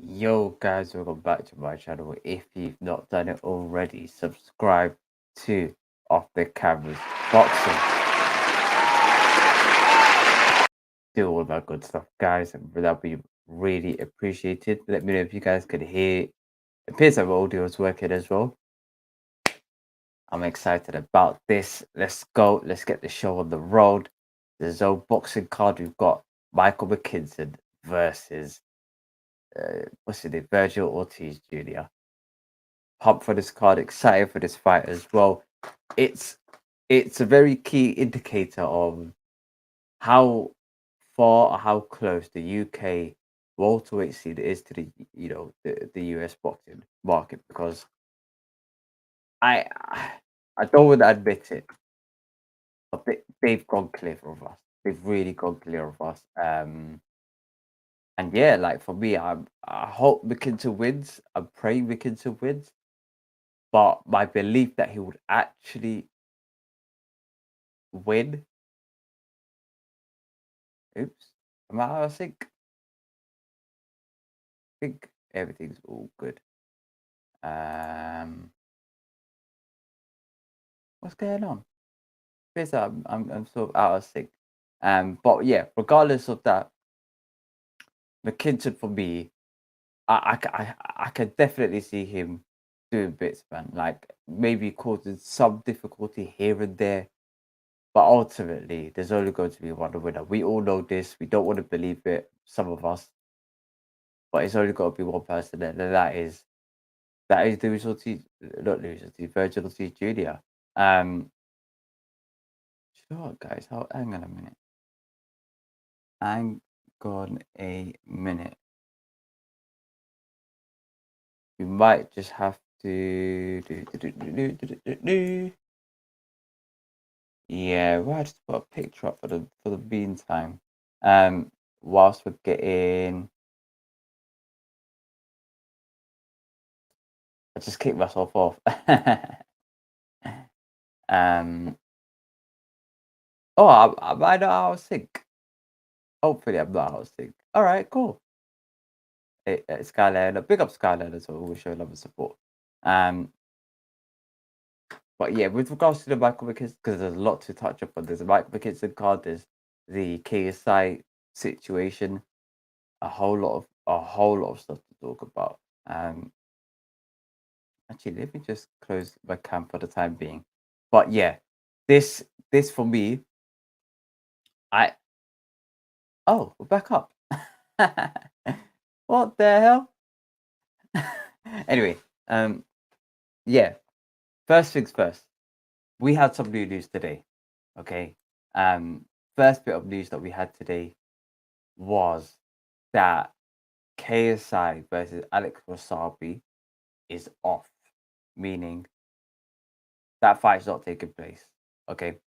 Yo guys, welcome back to my channel. If you've not done it already, subscribe to Off the Cameras Boxing. Do all that good stuff, guys, and that'll be really appreciated. Let me know if you guys could hear. It appears that my audio is working as well. I'm excited about this. Let's go. Let's get the show on the road. The Zone boxing card. We've got Michael Mckinson versus what's his name? Virgil Ortiz Jr. Pumped for this card, excited for this fight as well. It's it's a very key indicator of how far or how close the UK welterweight scene is to the US boxing market because I I don't want to admit it, but they've gone clear of us. They've really gone clear of us. And yeah, like for me, I hope McKinson wins. I'm praying McKinson wins, but my belief that he would actually win. Oops. Am I out of sync? I think everything's all good. Um, what's going on? Feels like I'm sort of out of sync. But yeah, regardless of that, McKinson for me, I can definitely see him doing bits, man. Like maybe causing some difficulty here and there, but ultimately, there's only going to be one winner. We all know this. We don't want to believe it, some of us, but it's only got to be one person, and that is Luis Ortiz, not Luis Ortiz, Virgil Ortiz Jr. Um, you know what, guys? Hang on a minute. Hang on a minute. We might just have to yeah, we'll have to put a picture up for the meantime. Whilst we're getting, I just kicked myself off. um, oh, I might not out of sync. Hopefully, I'm not out of sync. All right, cool. Skylander, big up Skylander as well. Always show love and support. Um, but yeah, with regards to the Michael McKinson, because there's a lot to touch upon. There's a Michael McKinson card. There's the KSI situation. A whole lot of stuff to talk about. Actually, let me just close my cam for the time being. But yeah, this for me, I we're back up. What the hell? Anyway, yeah. First things first. We had some new news today. Okay. First bit of news that we had today was that KSI versus Alex Wasabi is off, meaning that fight's not taking place. Okay.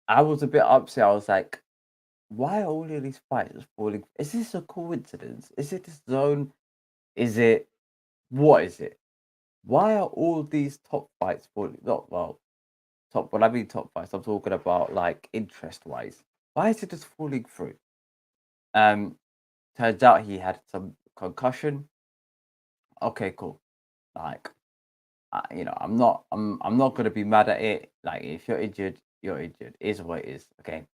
I was a bit upset. I was like, why are all of these fights falling? Is this a coincidence? Is it the zone? Is it what is it? Why are all these top fights falling? Not well, top. When I mean top fights, I'm talking about like interest wise. Why is it just falling through? Um, Turns out he had some concussion. Okay, cool. Like, I'm not gonna be mad at it. Like, if you're injured, you're injured. Is what it is. Okay.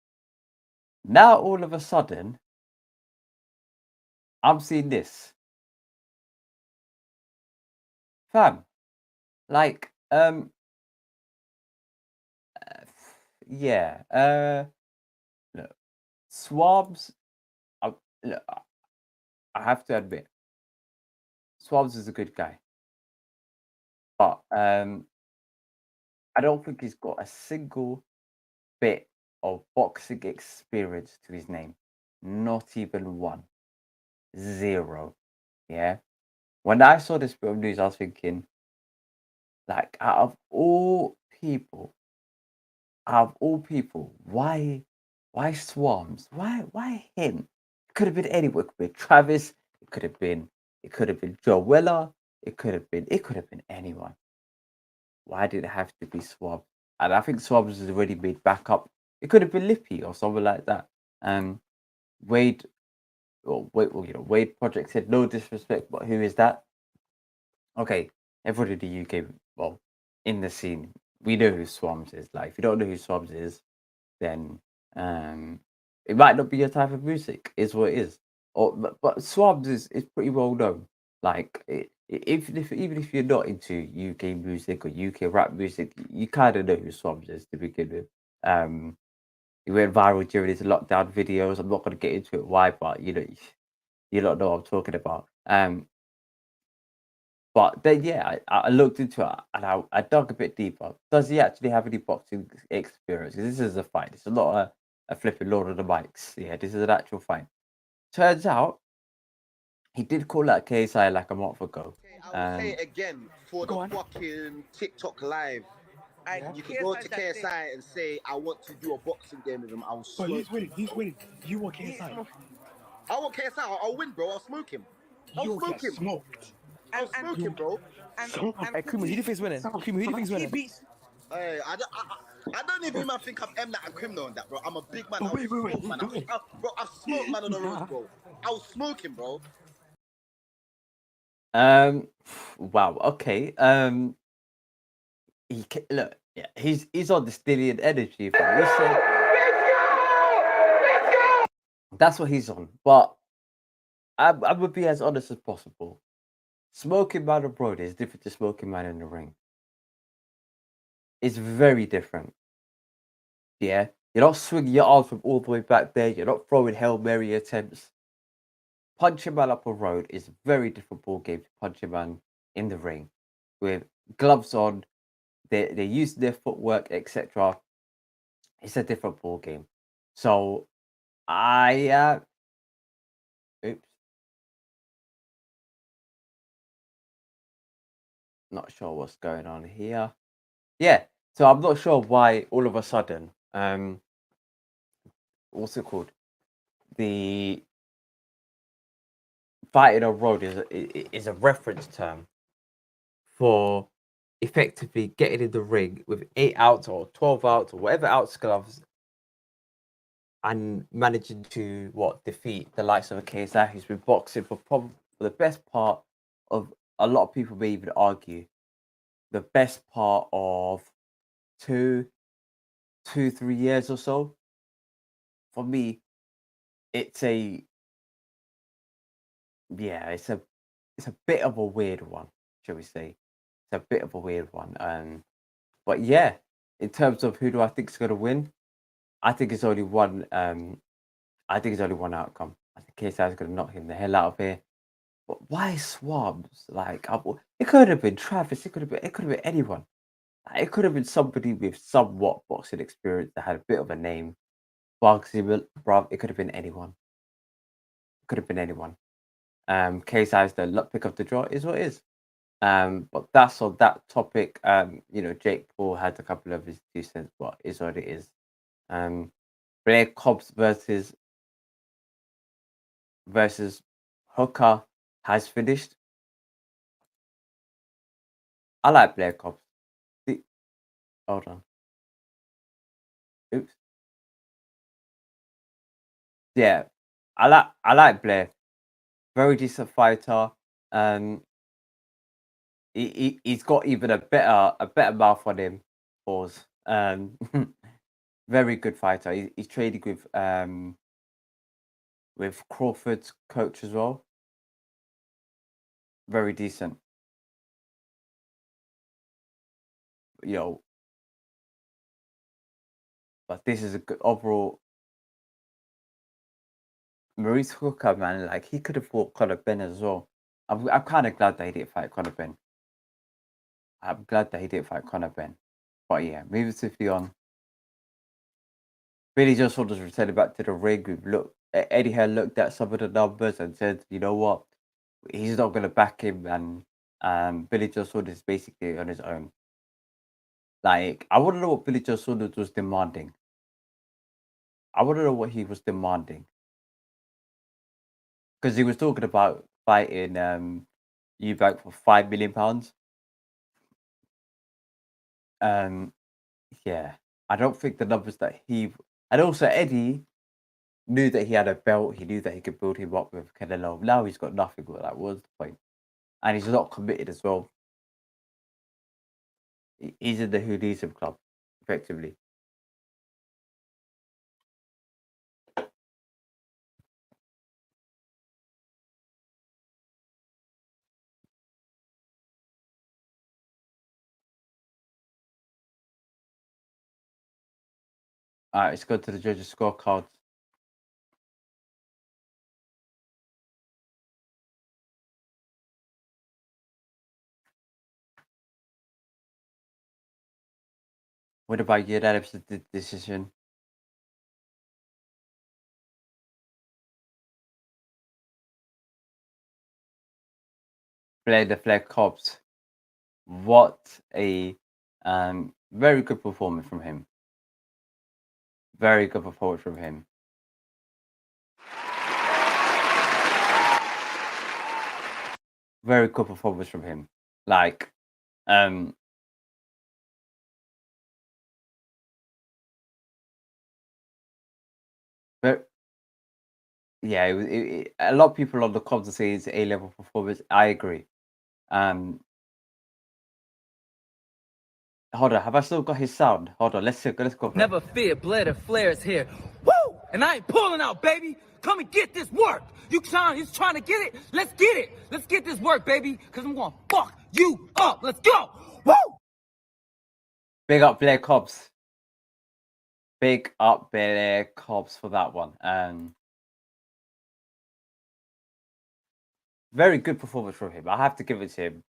Now all of a sudden, I'm seeing this, fam. Like, yeah. Look, Swabs. Look, I have to admit, Swabs is a good guy, but I don't think he's got a single bit of boxing experience to his name. Not even one. Zero. Yeah. When I saw this bit of news, I was thinking, like, people, out of all people, why Swarms? Why him? It could have been anyone. It could be Travis. It could have been Joe Weller. It could have been anyone. Why did it have to be Swab? And I think Swabs has already made backup. It could have been Lippy or someone like that. Um, Wade Wade Project said no disrespect, but who is that? Okay, everybody in the UK, well, in the scene, we know who Swams is. Like, if you don't know who Swams is, then it might not be your type of music. Is what it is. But Swabs is pretty well known. Like even if you're not into UK music or UK rap music, you kind of know who Swabs is to begin with. He went viral during his lockdown videos. I'm not going to get into it why, but you don't know what I'm talking about. But then yeah, I looked into it and I dug a bit deeper. Does he actually have any boxing experience? 'Cause this is a fight. It's not a flipping Lord of the Mics. Yeah, this is an actual fight. Turns out he did call out KSI like a month ago. Okay, I will say it again for the fucking TikTok live. You can go to KSI and say, I want to do a boxing game with him. I'll smoke. But he's winning. He's winning. You want KSI? I want KSI. I'll win, bro. I'll smoke him. You'll get smoked. I'll smoke him, bro. Hey, Kuma, who do you think's winning? Kuma, who do you think's winning? Hey, I don't even think I'm M that and criminal on that, bro. I'm a big man. Oh, wait, Man. wait. Bro, I've smoked man on the road, bro. I'll smoke him, bro. Wow. Okay. Look. Yeah, he's on the stillion energy. Bro. That's what he's on. But I would be as honest as possible. Smoking man abroad is different to smoking man in the ring. It's very different. Yeah, you're not swinging your arms from all the way back there. You're not throwing Hail Mary attempts. Punching man up a road is a very different ball game to punching man in the ring with gloves on. They're using their footwork, etc. It's a different ball game. So oops, not sure what's going on here. Yeah, so I'm not sure why all of a sudden, what's it called? The fighting on road is a reference term for effectively getting in the ring with 8 outs or 12 outs or whatever outs gloves and managing to defeat the likes of a KSI who's been boxing for the best part of, a lot of people may even argue, the best part of 3 years or so. For me, it's a it's a bit of a weird one, shall we say? It's a bit of a weird one. But yeah, in terms of who do I think is going to win, I think it's only one. I think it's only one outcome. I think KSI is going to knock him the hell out of here. But why Swabs? Like, it could have been Travis. It could have been anyone. It could have been somebody with somewhat boxing experience that had a bit of a name. Bugsy, bruv, it could have been anyone. Could have been anyone. KSI's the luck pick of the draw is what it is. But that's on that topic. Jake Paul had a couple of his 2 cents, but is what it is. Blair Cobbs versus Hooker has finished. I like Blair Cobbs. Hold on. Oops. Yeah, I like Blair. Very decent fighter. He's got even a better mouth on him. Pause. Very good fighter. He's trading with Crawford's coach as well. Very decent. But this is a good overall. Maurice Hooker, man, like he could have fought Conor Ben as well. I'm kind of glad that he didn't fight Conor Ben. I'm glad that he didn't fight Conor Ben. But yeah, moving swiftly on. Billy Joe Saunders returned back to the ring. Eddie had looked at some of the numbers and said, you know what, he's not going to back him, and Billy Joe Saunders is basically on his own. Like, I want to know what Billy Joe Saunders was demanding. I want to know what he was demanding. Because he was talking about fighting Eubank for £5 million. Yeah, I don't think the numbers that and also Eddie knew that he had a belt. He knew that he could build him up with Canelo. Now he's got nothing. But like, what's the point? And he's not committed as well. He's in the Hoodism club, effectively. All right, let's go to the judges' scorecards. What about unanimous decision? Play the Flag Cops. What a very good performance from him. Very good performance from him. Very good performance from him. Like, but yeah, a lot of people on the comments say it's A-level performance. I agree. Hold on, have I still got his sound? Hold on, let's go. Never fear, Blair Flair's here. Woo! And I ain't pulling out, baby. Come and get this work. He's trying to get it. Let's get it. Let's get this work, baby. Cause I'm gonna fuck you up. Let's go. Woo! Big up Blair Cobbs. Big up Blair Cobbs for that one. Very good performance from him. I have to give it to him.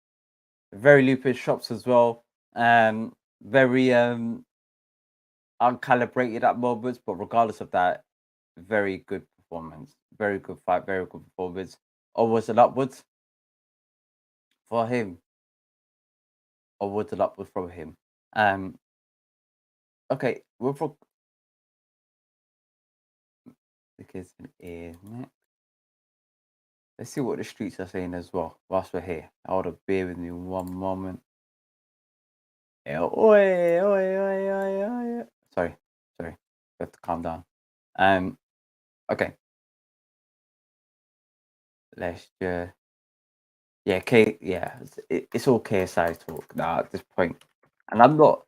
Very lupus shots as well. Very uncalibrated at moments, but regardless of that, very good performance. Very good fight. Very good performance. Always an upwards for him. Always an upwards from him. Okay, we're for Mckinson is next. Let's see what the streets are saying as well whilst we're here. Hold up, bear with me one moment. Sorry. You have to calm down. Okay. Let's just it's all KSI talk now at this point. And I'm not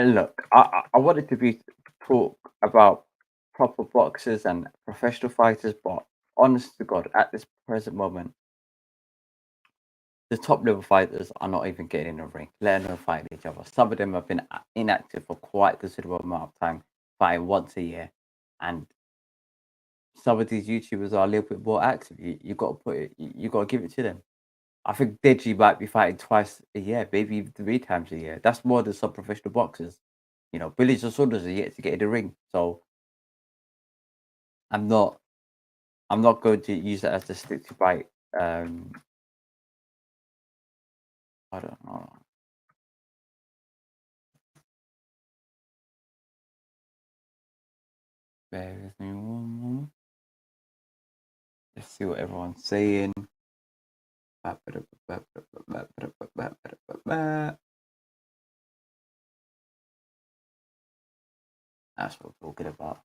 look, I wanted to be talk about proper boxers and professional fighters, but honest to God, at this present moment, the top level fighters are not even getting in the ring, let alone fighting each other. Some of them have been inactive for quite a considerable amount of time, fighting once a year, and some of these YouTubers are a little bit more active. You got to put it, you got to give it to them. I think Deji might be fighting twice a year, maybe even 3 times a year. That's more than some professional boxers. You know, Billy Joe Saunders are yet to get in the ring, so I'm not going to use that as the stick to bite. I don't know. Bear with me one moment. Let's see what everyone's saying. That's what we're talking about.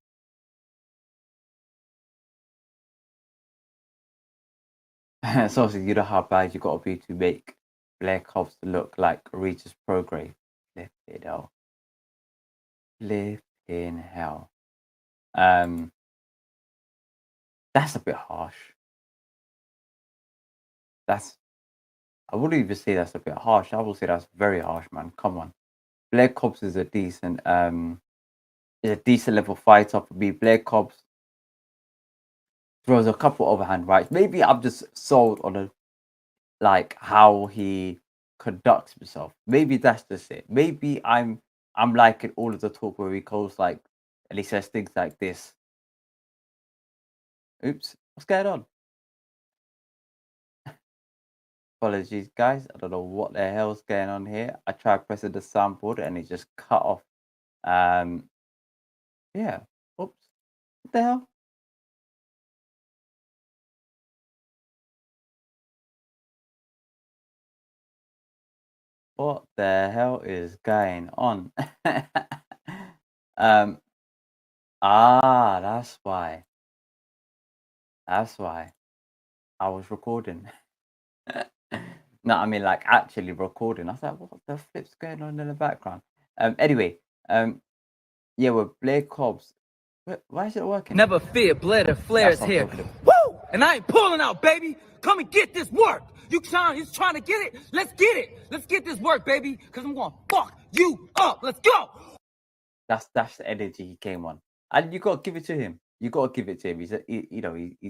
So obviously, you know how bad you got to be to make Blair Cobbs look like Regis Prograde. Flipping hell. Flipping hell. That's a bit harsh. I wouldn't even say that's a bit harsh. I will say that's very harsh, man. Come on. Blair Cobbs is a decent level fighter for me. Blair Cobbs throws a couple overhand rights. Maybe I'm just sold on how he conducts himself. Maybe that's just it. Maybe I'm liking all of the talk where he goes and he says things like this. Oops, what's going on? Apologies, guys. I don't know what the hell's going on here. I tried pressing the soundboard and it just cut off. Yeah. Oops. What the hell? What the hell is going on? Ah, that's why. That's why I was recording. No, I mean like actually recording. I was like, what the flip's going on in the background? Anyway, yeah, with Blair Cobbs. Why is it working? Never fear, Blair the Flair's That's what I'm here. talking about. Woo! And I ain't pulling out, baby. Come and get this work. He's trying to get it. Let's get it. Let's get this work, baby. Cause I'm gonna fuck you up. Let's go. That's the energy he came on, and you got to give it to him. You got to give it to him. He's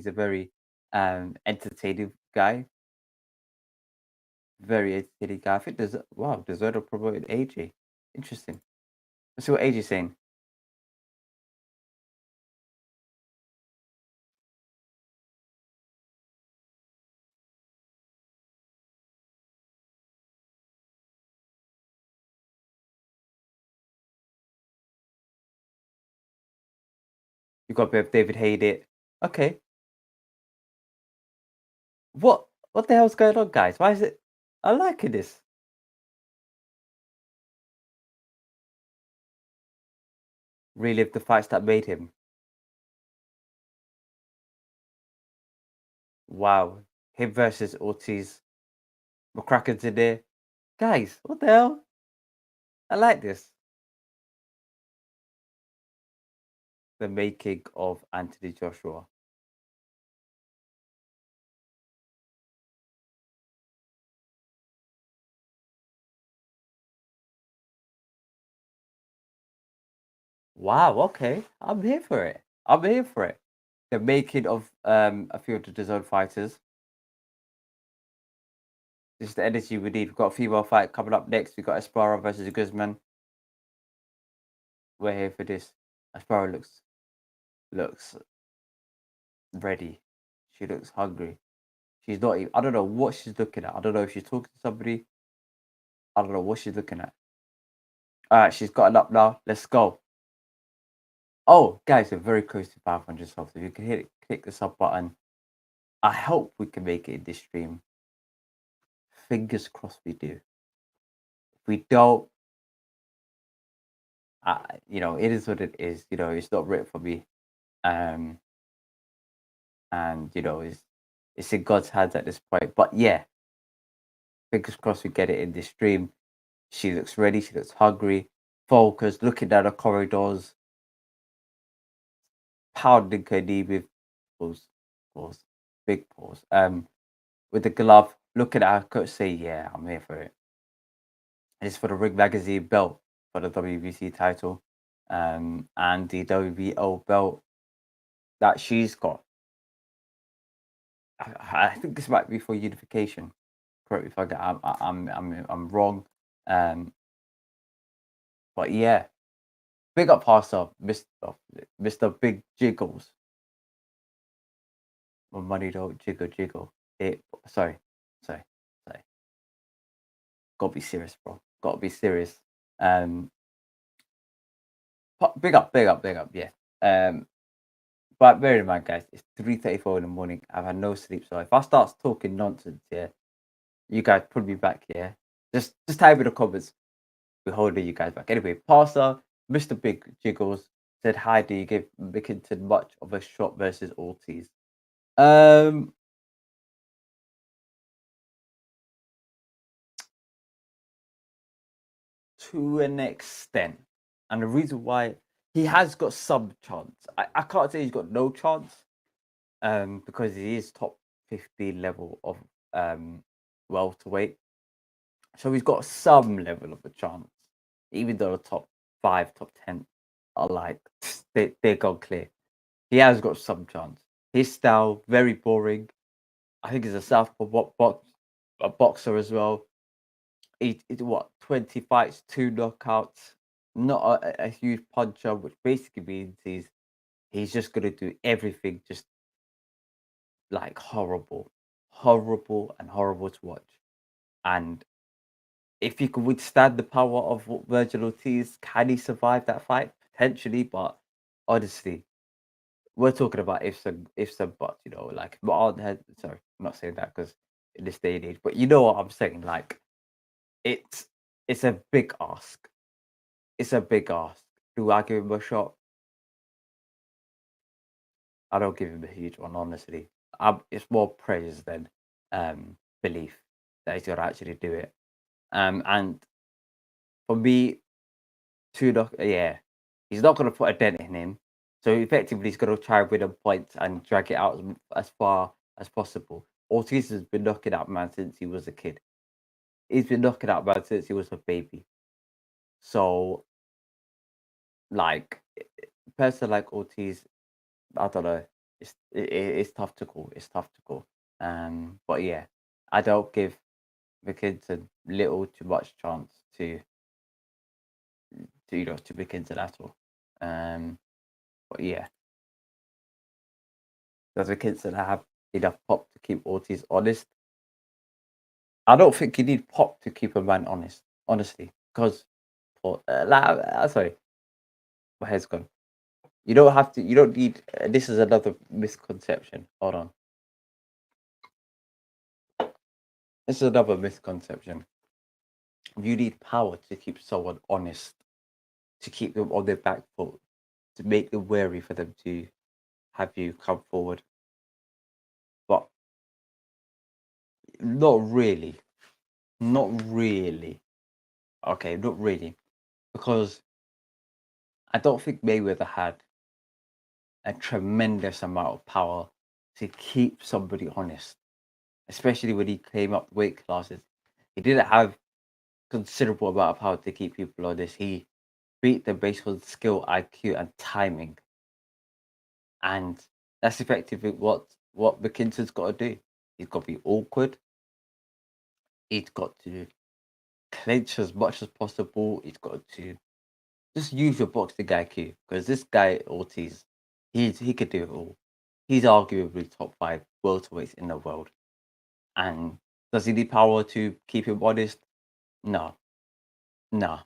a very entertaining guy. Very entertaining guy. I think there's Deserto promoted AJ. Interesting. Let's see what AJ's saying. You got a bit of David Hayden. Okay. What the hell's going on, guys? Why is it? I like this. Relive the fights that made him. Wow. Him versus Ortiz. McCracken's in there. Guys, what the hell? I like this. The making of Anthony Joshua. Wow, okay. I'm here for it. I'm here for it. The making of a few of the DAZN fighters. This is the energy we need. We've got a female fight coming up next. We've got Aspara versus Guzman. We're here for this. Aspara looks ready. She looks hungry. She's not even, I don't know what she's looking at. I don't know if she's talking to somebody. I don't know what she's looking at. Alright, she's got it up now. Let's go. Oh, guys, we're very close to 500 subs. If you can click the sub button. I hope we can make it in this stream. Fingers crossed we do. If we don't, it is what it is. It's not written for me. And it's in God's hands at this point. But yeah, fingers crossed we get it in this stream. She looks ready. She looks hungry, focused, looking down the corridors, pounding her knee with big pause. With the glove, looking at her coach, say, "Yeah, I'm here for it." And it's for the Ring Magazine belt for the WBC title, and the WBO belt that she's got. I think this might be for unification. Correct me if I get I'm wrong. But yeah, big up Pastor, Mr. Big Jiggles. My money don't jiggle. Sorry. Gotta be serious, bro. Gotta be serious. Big up, yeah. But bear in mind, guys, it's 3:34 in the morning. I've had no sleep, so if I start talking nonsense here, you guys put me back here. Just type in the comments. We're holding you guys back. Anyway, Pastor, Mr. Big Jiggles said, "Hi, do you give Mckinson much of a shot versus Ortiz?" To an extent, and the reason why he has got some chance, I can't say he's got no chance, because he is top 15 level of welterweight, so he's got some level of a chance, even though the top 5, top 10 are like they're gone clear. He has got some chance. His style very boring. I think he's a southpaw boxer as well. He 20 fights, 2 knockouts. Not a huge puncher, which basically means he's just gonna do everything just like horrible and horrible to watch. And if he could withstand the power of Virgil Ortiz, can he survive that fight? Potentially, but honestly, we're talking about ifs and buts, like sorry, I'm not saying that because in this day and age, but you know what I'm saying, like it's a big ask. It's a big ask. Do I give him a shot? I don't give him a huge one, honestly. It's more praise than belief that he's gonna actually do it. And for me, yeah, he's not gonna put a dent in him. So effectively, he's gonna try and win a point and drag it out as far as possible. Ortiz has been knocking out man since he was a kid. He's been knocking out man since he was a baby. So, like, a person like Ortiz, I don't know. It's tough to call. It's tough to call. But yeah, I don't give Mckinson little too much chance to Mckinson at all. But yeah, does Mckinson have enough pop to keep Ortiz honest? I don't think you need pop to keep a man honest, honestly, because sorry, my head's gone. You don't have to. You don't need. This is another misconception. Hold on. This is another misconception. You need power to keep someone honest, to keep them on their back foot, to make them wary for them to have you come forward. But not really. Not really. Okay, not really. Because I don't think Mayweather had a tremendous amount of power to keep somebody honest, especially when he came up weight classes. He didn't have considerable amount of power to keep people honest. He beat them based on skill, IQ, and timing. And that's effectively what McKinson's got to do. He's got to be awkward. He's got to clinch as much as possible. He's got to just use your boxing IQ, because this guy Ortiz, he could do it all. He's arguably top 5 welterweights in the world. And does he need power to keep him honest? No. No.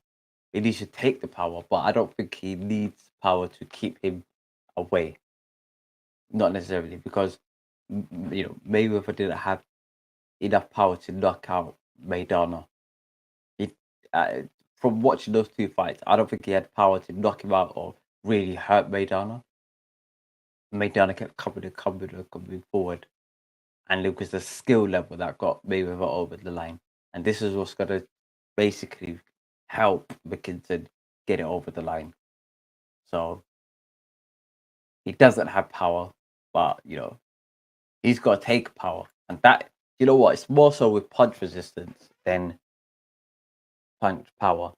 He needs to take the power, but I don't think he needs power to keep him away. Not necessarily, because Mayweather didn't have enough power to knock out Maidana. From watching those two fights, I don't think he had power to knock him out or really hurt Maidana. Maidana kept coming forward, and it was the skill level that got Mayweather over the line. And this is what's going to basically help Mckinson get it over the line. So he doesn't have power, but he's got to take power, and that it's more so with punch resistance than punch power.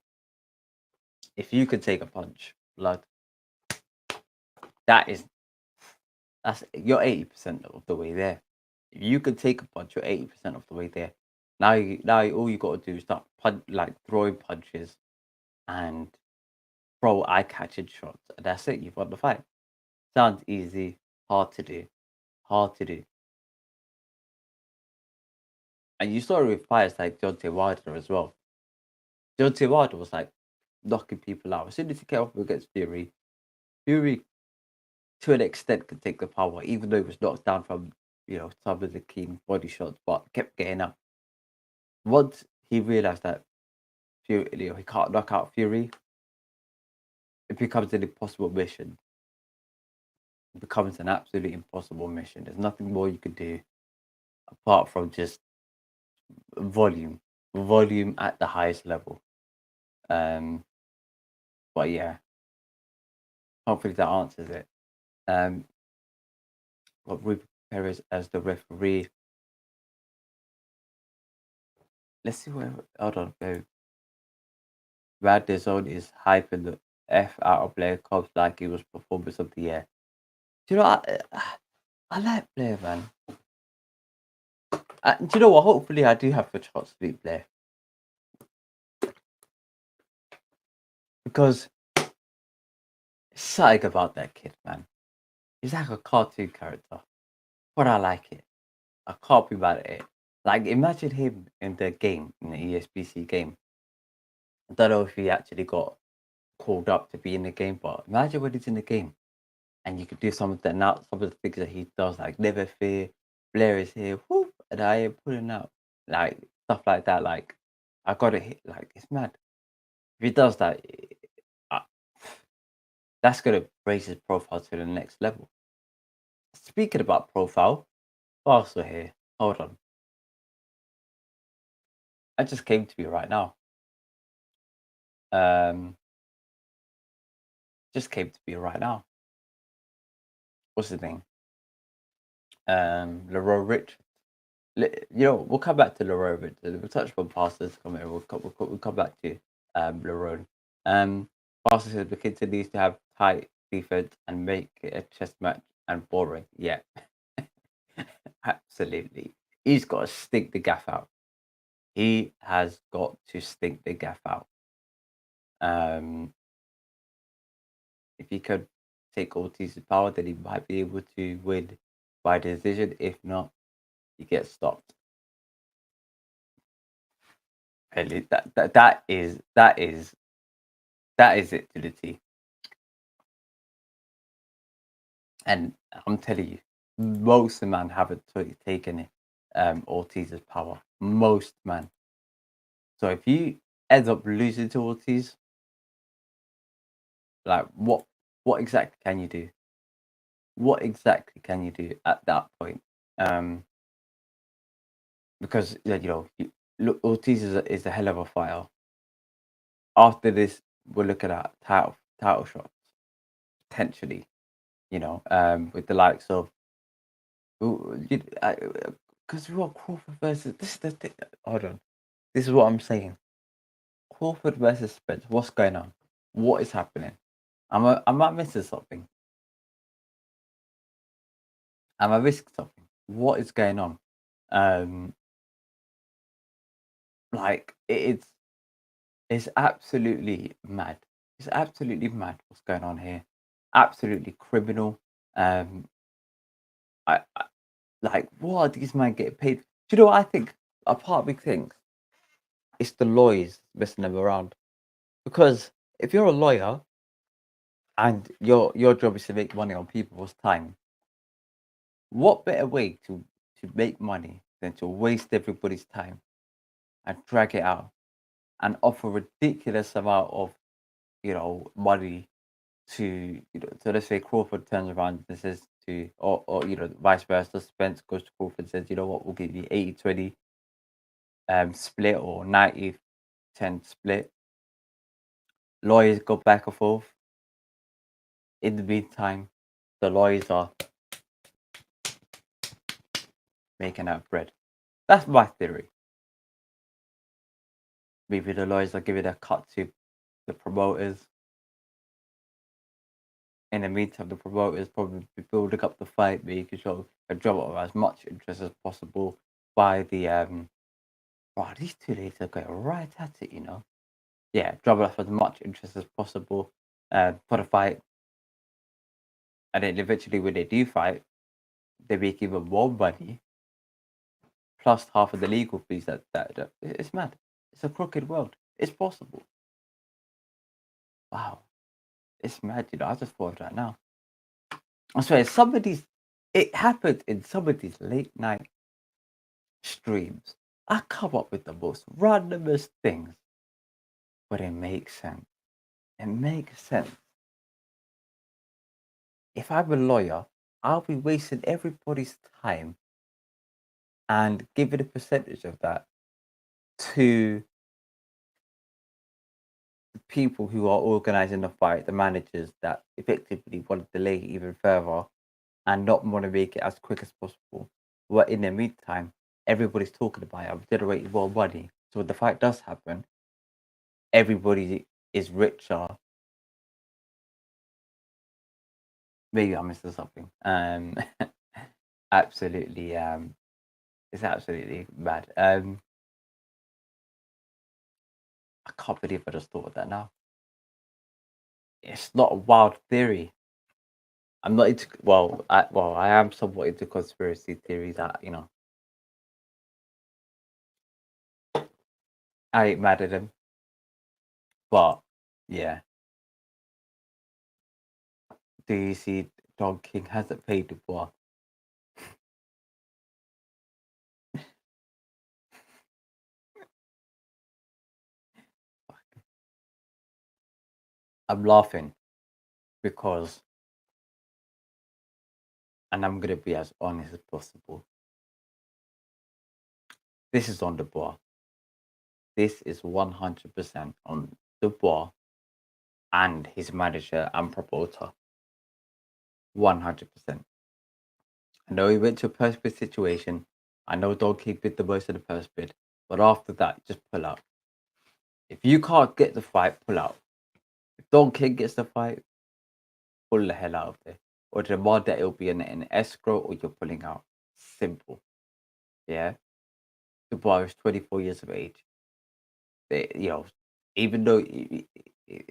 If you can take a punch, blood, that's you're 80% of the way there. If you can take a punch, you're 80% of the way there. Now all you got to do is start throwing punches and throw eye-catching shots, and that's it. You've won the fight. Sounds easy, hard to do. And you saw it with fighters like Deontay Wilder as well. Deontay Wilder was knocking people out. As soon as he came up against Fury, to an extent could take the power, even though he was knocked down from some of the clean body shots, but kept getting up. Once he realized that Fury, he can't knock out Fury, it becomes an impossible mission. It becomes an absolutely impossible mission. There's nothing more you can do apart from just volume at the highest level. But yeah, hopefully that answers it. Got Ruben Perez as the referee. Let's see where. Hold on, babe. Brad DeZone is hyping the F out of Blair Cobbs like he was performance of the year. Do you know I like Blair, man. Do you know what? Hopefully, I do have the chance to beat Blair, because it's something about that kid, man. He's like a cartoon character, but I like it. I can't be mad at it. Imagine him in the game, in the ESBC game. I don't know if he actually got called up to be in the game, but imagine when he's in the game and you could do some of the things that he does, like never fear, Blair is here, whoop, and I am pulling out, stuff like that. I got to hit, it's mad. If he does that, that's gonna raise his profile to the next level. speaking about profile, also here. Hold on. I just came to me right now. Just came to me right now. What's his name? Leroy Richards. We'll come back to Leroy Richards. We'll touch upon Pastors. We'll come back to Leroy. Pastor says Mckinson needs to have tight defense and make it a chess match and boring. Yeah, absolutely. He's got to stink the gaff out. He has got to stink the gaff out. If he could take Ortiz's power, then he might be able to win by decision. If not, he gets stopped. And that is it to the T. And I'm telling you, most man haven't taken it. Ortiz's power, most man. So if you end up losing to Ortiz, like what exactly can you do? What exactly can you do at that point? Because look, Ortiz is a hell of a fighter. After this, we're looking at title shots potentially. With the likes of because we want Crawford versus this is the thing. Hold on, this is what I'm saying. Crawford versus Spence. What's going on? What is happening? Am I missing something? Am I missing something? What is going on? Like it's absolutely mad. It's absolutely mad what's going on here. Absolutely criminal. I like what are these men getting paid? Do you know what I think? A part of me thinks it's the lawyers messing them around. Because if you're a lawyer and your job is to make money on people's time, what better way to make money than to waste everybody's time and drag it out and offer ridiculous amount of money to so let's say Crawford turns around and says to or vice versa, Spence goes to Crawford and says, you know what, we'll give you 80-20 split or 90-10 split. Lawyers go back and forth. In the meantime, the lawyers are making out bread. That's my theory. Maybe the lawyers are giving a cut to the promoters. In the meantime, the promoters probably building up the fight, making sure a drum up as much interest as possible by the wow, these two ladies are going right at it, Yeah, drum up as much interest as possible for the fight. And then eventually when they do fight, they make even more money. Plus half of the legal fees that it's mad. It's a crooked world. It's possible. Wow. It's mad, I just thought of that now. I swear, it happened in some of these late night streams. I come up with the most randomest things, but it makes sense. It makes sense. If I'm a lawyer, I'll be wasting everybody's time and giving a percentage of that to the people who are organizing the fight, the managers that effectively want to delay it even further and not want to make it as quick as possible. But in the meantime, everybody's talking about it. I've generated more money. So when the fight does happen, everybody is richer. Maybe I'm missing something. Absolutely. It's absolutely mad. I can't believe I just thought of that now. It's not a wild theory. I'm not into I am somewhat into conspiracy theories that I ain't mad at them. But yeah. Do you see Don King hasn't paid the bar? I'm laughing because and I'm gonna be as honest as possible. This is on the bar. This is 100% on the bar and his manager and promoter. 100%. I know he went to a purse bid situation. I know Don King bid the most of the purse bid, but after that, just pull out. If you can't get the fight, pull out. If Don King gets the fight, pull the hell out of there. Or demand that it'll be an escrow or you're pulling out. Simple. Yeah. The bar is 24 years of age. Even though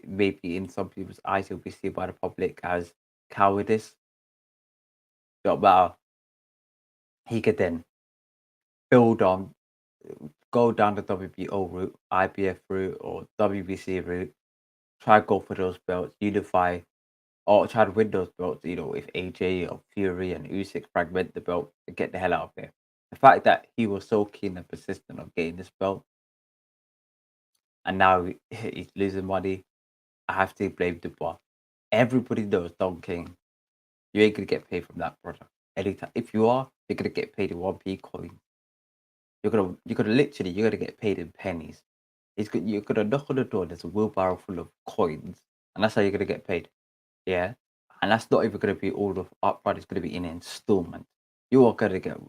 maybe in some people's eyes it'll be seen by the public as cowardice, don't matter. He could then build on, go down the WBO route, IBF route, or WBC route, try to go for those belts, unify, or try to win those belts, if AJ or Fury and Usyk fragment the belt and get the hell out of there. The fact that he was so keen and persistent on getting this belt, and now he's losing money, I have to blame Dubois. Everybody knows Don King. You ain't gonna get paid from that product anytime. If you are, you're gonna get paid in 1p coin. You're gonna get paid in pennies. You're gonna knock on the door. There's a wheelbarrow full of coins, and that's how you're gonna get paid. Yeah, and that's not even gonna be all of upfront. It's gonna be in installment. You are gonna get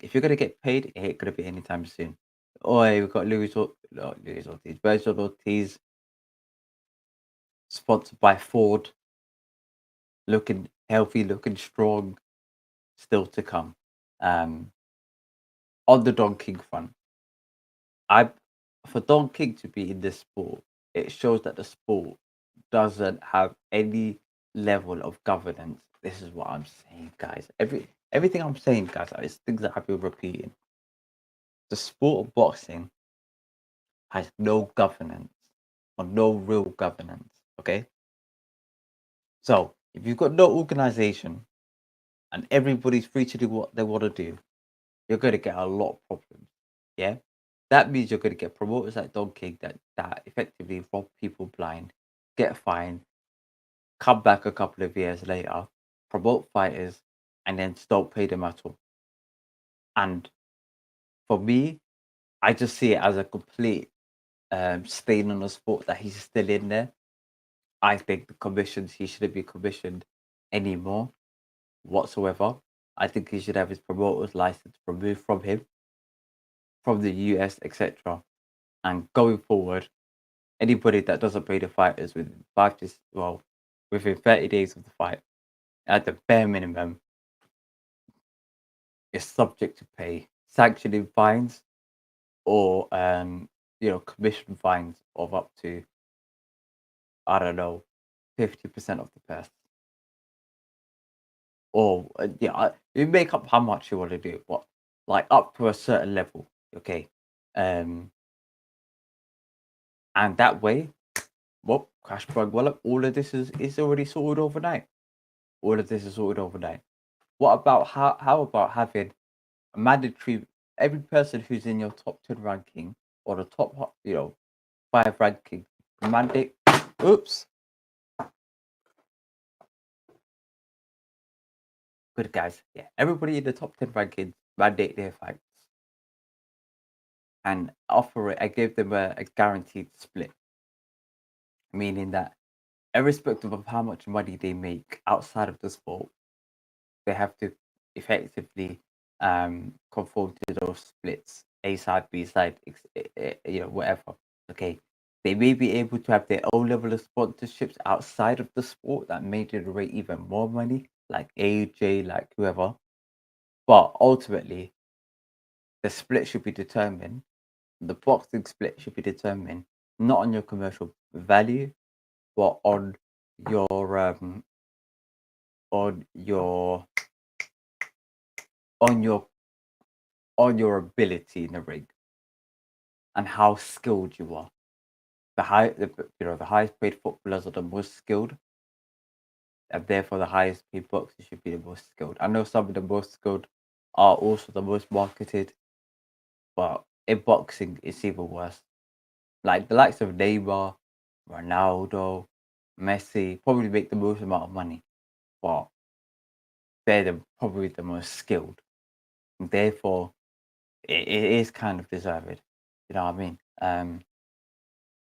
if you're gonna get paid, it ain't gonna be anytime soon. Oh, hey, we've got Louis Ortiz, Virgil Ortiz, sponsored by Ford, looking healthy, looking strong, still to come. On the Don King front, for Don King to be in this sport, it shows that the sport doesn't have any level of governance. This is what I'm saying, guys. Everything I'm saying, guys, is things that I've been repeating. The sport of boxing has no governance or no real governance. Okay. So if you've got no organization and everybody's free to do what they want to do, you're going to get a lot of problems. Yeah. That means you're going to get promoters like Don King that effectively rob people blind, get fined, come back a couple of years later, promote fighters, and then don't pay them at all. And for me, I just see it as a complete stain on the sport that he's still in there. I think the commissions, he shouldn't be commissioned anymore whatsoever. I think he should have his promoter's license removed from him, from the US, etc. And going forward, anybody that doesn't pay the fighters within within 30 days of the fight, at the bare minimum, is subject to pay sanctioning fines or commission fines of up to, I don't know, 50% of the purse. Or you make up how much you want to do, but up to a certain level, okay. And that way, well, cash plug wallet, all of this is already sorted overnight. All of this is sorted overnight. What about how about having a mandatory, every person who's in your top 10 ranking or the top 5 ranking mandate? Oops. Good guys. Yeah, everybody in the top 10 rankings mandate their fights and offer it. I gave them a guaranteed split, meaning that irrespective of how much money they make outside of the sport, they have to effectively conform to those splits, A side, B side, whatever. Okay, they may be able to have their own level of sponsorships outside of the sport that may generate even more money, like AJ, like whoever. But ultimately, the split should be determined. The boxing split should be determined not on your commercial value, but on your on your ability in the ring and how skilled you are. The highest paid footballers are the most skilled, and therefore the highest paid boxers should be the most skilled. I know some of the most skilled are also the most marketed, but in boxing it's even worse. Like the likes of Neymar, Ronaldo, Messi probably make the most amount of money, but they're probably the most skilled. And therefore, it is kind of deserved. You know what I mean?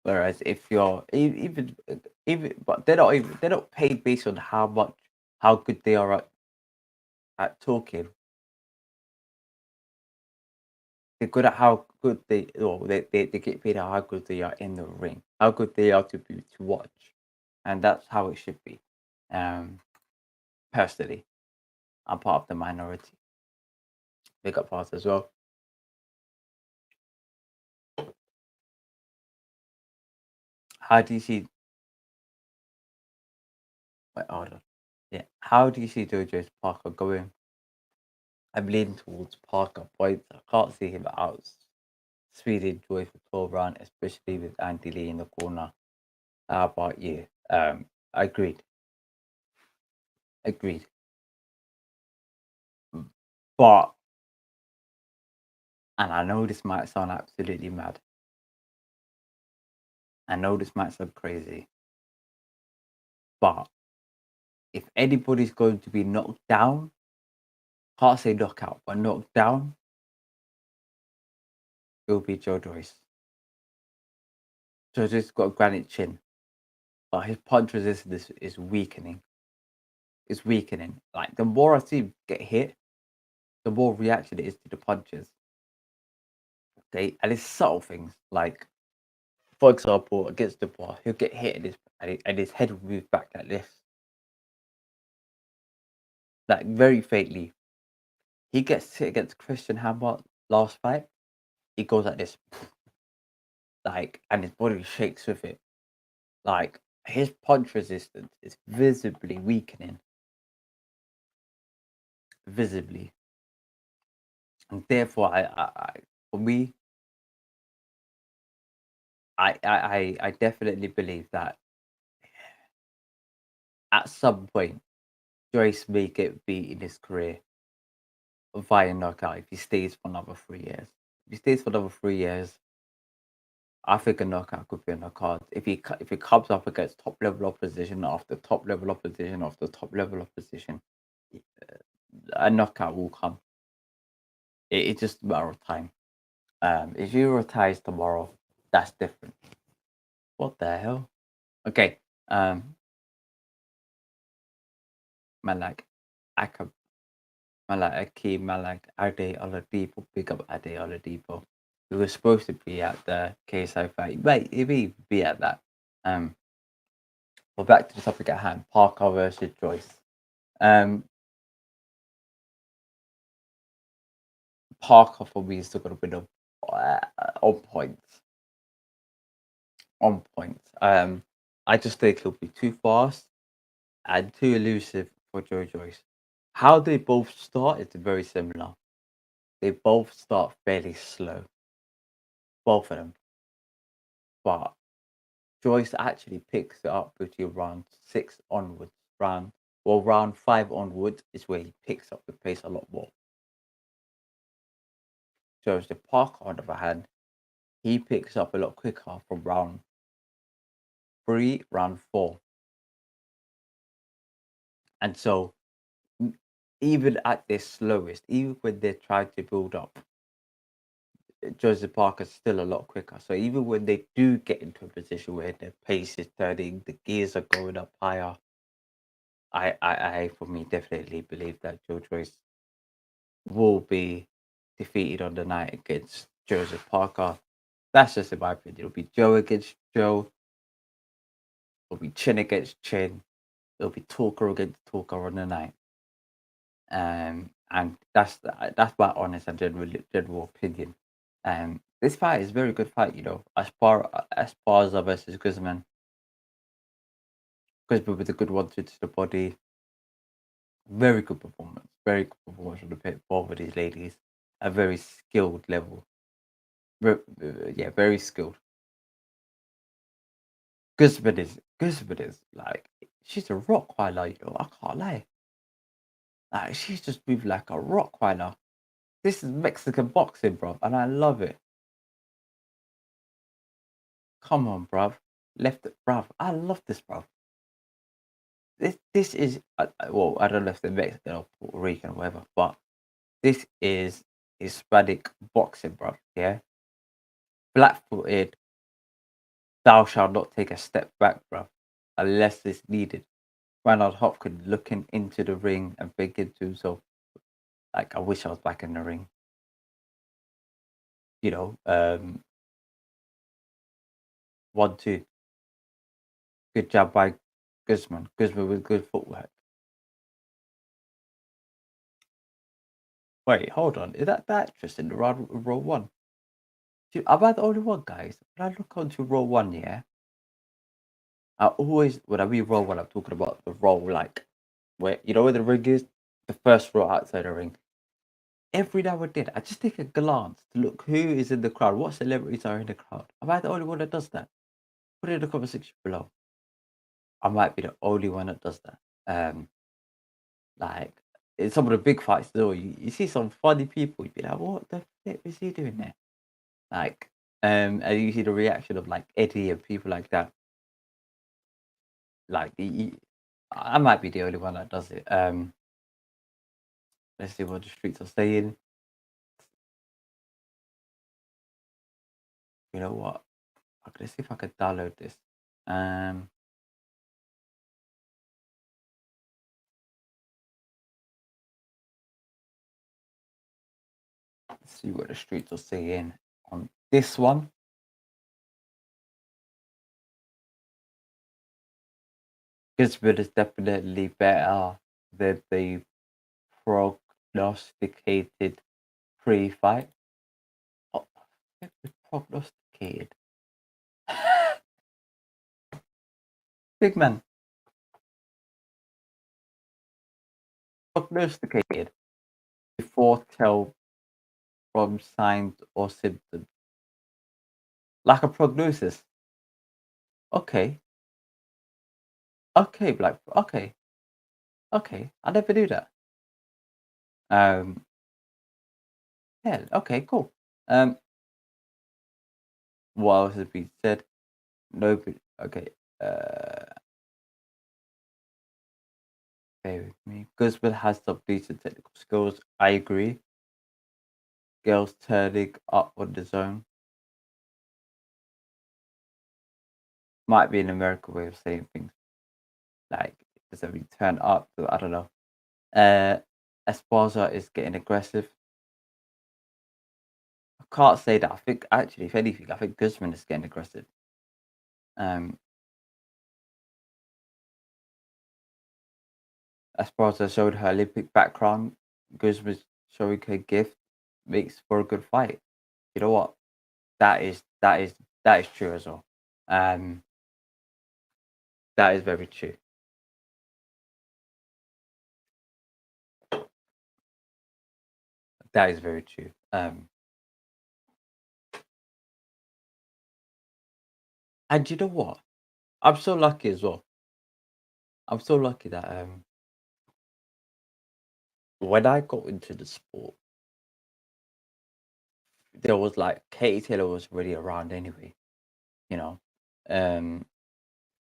Whereas if you're even, but they're not paid based on how good they are at talking. They're good at how good they get paid at how good they are in the ring, how good they are to watch, and that's how it should be. Personally, I'm part of the minority. Big up parts as well. How do you see? Wait, hold on. Yeah, how do you see Jojo's Parker going? I'm leaning towards Parker points. I can't see him out speeding Joy for 12 round, especially with Andy Lee in the corner. How about you? Agreed. Agreed. But, and I know this might sound absolutely mad. I know this might sound crazy. But if anybody's going to be knocked down, can't say knockout, but knocked down, it'll be Joe Joyce. Joe Joyce got a granite chin, but his punch resistance is weakening. It's weakening. Like, the more I see him get hit, the more reaction it is to the punches. Okay, and it's subtle things. Like, for example, against the bar, he'll get hit and his head will move back like this. Like, very faintly. He gets hit against Christian Hammer last fight. He goes like this. Like, and his body shakes with it. Like, his punch resistance is visibly weakening. Visibly. And therefore, for me, I definitely believe that at some point, Joyce may get beat in his career via knockout if he stays for another 3 years. If he stays for another 3 years, I think a knockout could be on the cards. If he comes up against top level opposition after top level opposition after top level opposition, a knockout will come. It's just a matter of time. If he retires tomorrow, that's different. What the hell? Okay. Malak Akab Malak Akeem Malak Ade Oladipo, big up Ade Oladipo. We were supposed to be at the KSI fight. Wait, he may be at that. But back to the topic at hand, Parker versus Joyce. Parker for me is still got a bit of on point. On point. I just think he'll be too fast and too elusive for Joe Joyce. How they both start is very similar. They both start fairly slow. Both of them. But Joyce actually picks it up between round 6 onwards. Round 5 onwards is where he picks up the pace a lot more. Whereas the Parker, on the other hand, he picks up a lot quicker from round 3, round 4. And so, even at their slowest, even when they're trying to build up, Joseph Parker's still a lot quicker. So even when they do get into a position where their pace is turning, the gears are going up higher, I for me, definitely believe that Joe Joyce will be defeated on the night against Joseph Parker. That's just in my opinion. It'll be Joe against Joe. It'll be Chin against Chin. It'll be Talker against Talker on the night. And that's my honest and general opinion. This fight is a very good fight, you know. Esparza versus Guzman. Guzman with a good 1-2 to the body. Very good performance. Very good performance from the pit, both of these ladies. A very skilled level. Very skilled. Guzman is like, she's a Rottweiler, you know. I can't lie. Like, she's just moved like a Rottweiler. This is Mexican boxing, bro, and I love it. Come on, bruv. Bruv. I love this, bruv. this is well, I don't know if they're Mexican or Puerto Rican or whatever, but this is Hispanic boxing, bro. Yeah, flat-footed. Thou shalt not take a step back, bro, unless it's needed. Ronald Hopkins looking into the ring and thinking to himself, like, I wish I was back in the ring. You know, 1-2. Good job by Guzman. Guzman with good footwork. Wait, hold on. Is that the actress in the Raw 1? Am I the only one, guys? When I look onto Raw 1, yeah, I always, when I mean Raw 1, I'm talking about the Raw, like, where, you know where the ring is? The first row outside the ring. Every now and then, I just take a glance to look who is in the crowd, what celebrities are in the crowd. Am I the only one that does that? Put it in the comment section below. I might be the only one that does that. Like, in some of the big fights, though, you see some funny people, you'd be like, what the flip is he doing there? Like, and you see the reaction of like Eddie and people like that. Like, I might be the only one that does it. Let's see what the streets are saying. You know what? Let's see if I can download this. Let's see what the streets are saying on this one. Gisborne is definitely better than the prognosticated pre-fight. Oh, prognosticated. Big man. Prognosticated. Before tell from signs or symptoms. Like a prognosis. Okay. Okay, Black. Okay. Okay. I never knew that. Yeah, okay, cool. What else has been said? Nobody. Okay. Bear with me. Guzman has some decent technical skills. I agree. Girls turning up on the zone. Might be an American way of saying things. Like, does everything turn up? I don't know. Esparza is getting aggressive. I can't say that. I think, actually, if anything, I think Guzman is getting aggressive. Esparza showed her Olympic background. Guzman showing her gift makes for a good fight. You know what? That is true as well. That is very true. That is very true. And you know what? I'm so lucky as well. I'm so lucky that when I got into the sport, there was like Katie Taylor was already around anyway. You know,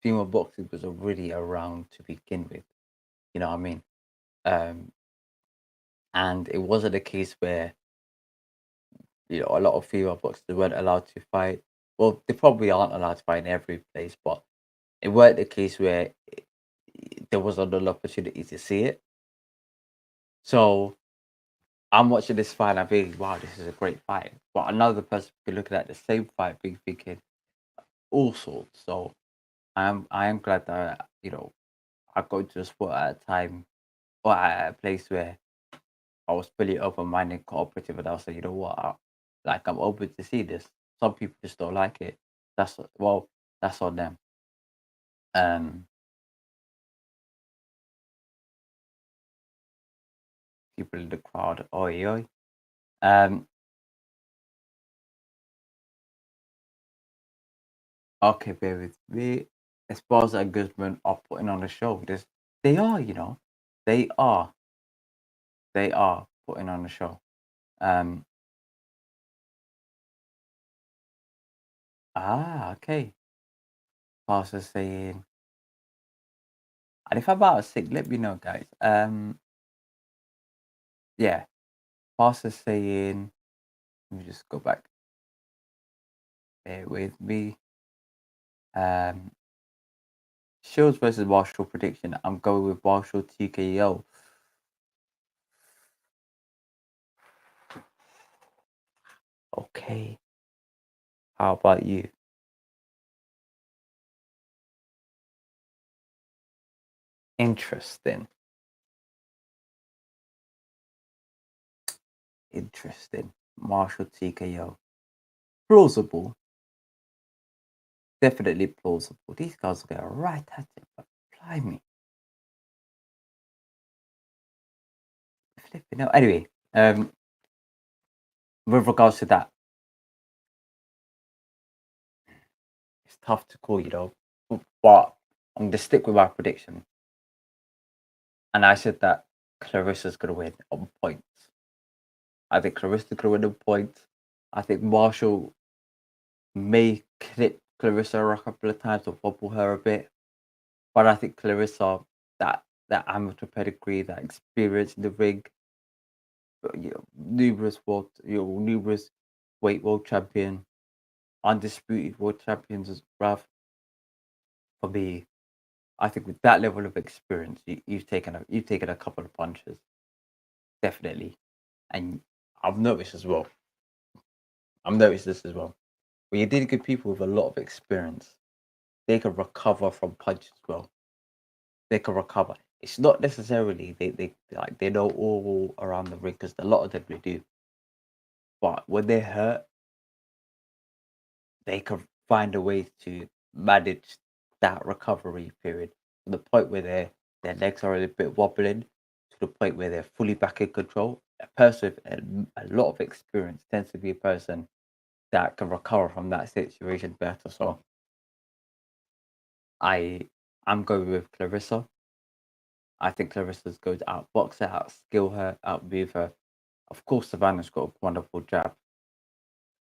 female boxing was already around to begin with. You know what I mean? And it wasn't a case where a lot of female boxers weren't allowed to fight. Well, they probably aren't allowed to fight in every place, but it weren't the case where there was another opportunity to see it. So I'm watching this fight and I'm thinking, wow, this is a great fight. But another person could be looking at the same fight, being thinking all sorts. So I am glad that I got into the sport at a time or at a place where I was fully open minded, cooperative, and I was like, you know what, I'm open to see this. Some people just don't like it. That's on them. People in the crowd, oi oi. Okay, bear with me. Esparza and Guzman are putting on a show. They are, they are putting on a show. Okay. Pastor saying, And if I'm out of sync, let me know, guys. Yeah. Pastor's saying, let me just go back. Bear with me. Shields versus Marshall prediction. I'm going with Marshall TKO. Okay. How about you? Interesting. Marshall TKO. Plausible. Definitely plausible. These guys will get right at it, but blimey. Flipping out. Anyway, with regards to that, it's tough to call, but I'm going to stick with my prediction. And I said that Clarissa's going to win on points. I think Clarissa's going to win on points. I think Marshall may clip Clarissa a couple of times or wobble her a bit. But I think Clarissa, that amateur pedigree, that experience in the ring, numerous weight world champion, undisputed world champions as well. For me, I think with that level of experience, you've taken a couple of punches, definitely. And I've noticed this as well. When you're dealing with people with a lot of experience, they can recover from punches as well. They can recover. It's not necessarily they know all around the ring, because a lot of them they do. But when they're hurt, they can find a way to manage that recovery period to the point where their legs are a little bit wobbling, to the point where they're fully back in control. A person with a lot of experience tends to be a person that can recover from that situation better. So I'm going with Clarissa. I think Clarissa's going to outbox her, outskill her, outmove her. Of course, Savannah's got a wonderful jab,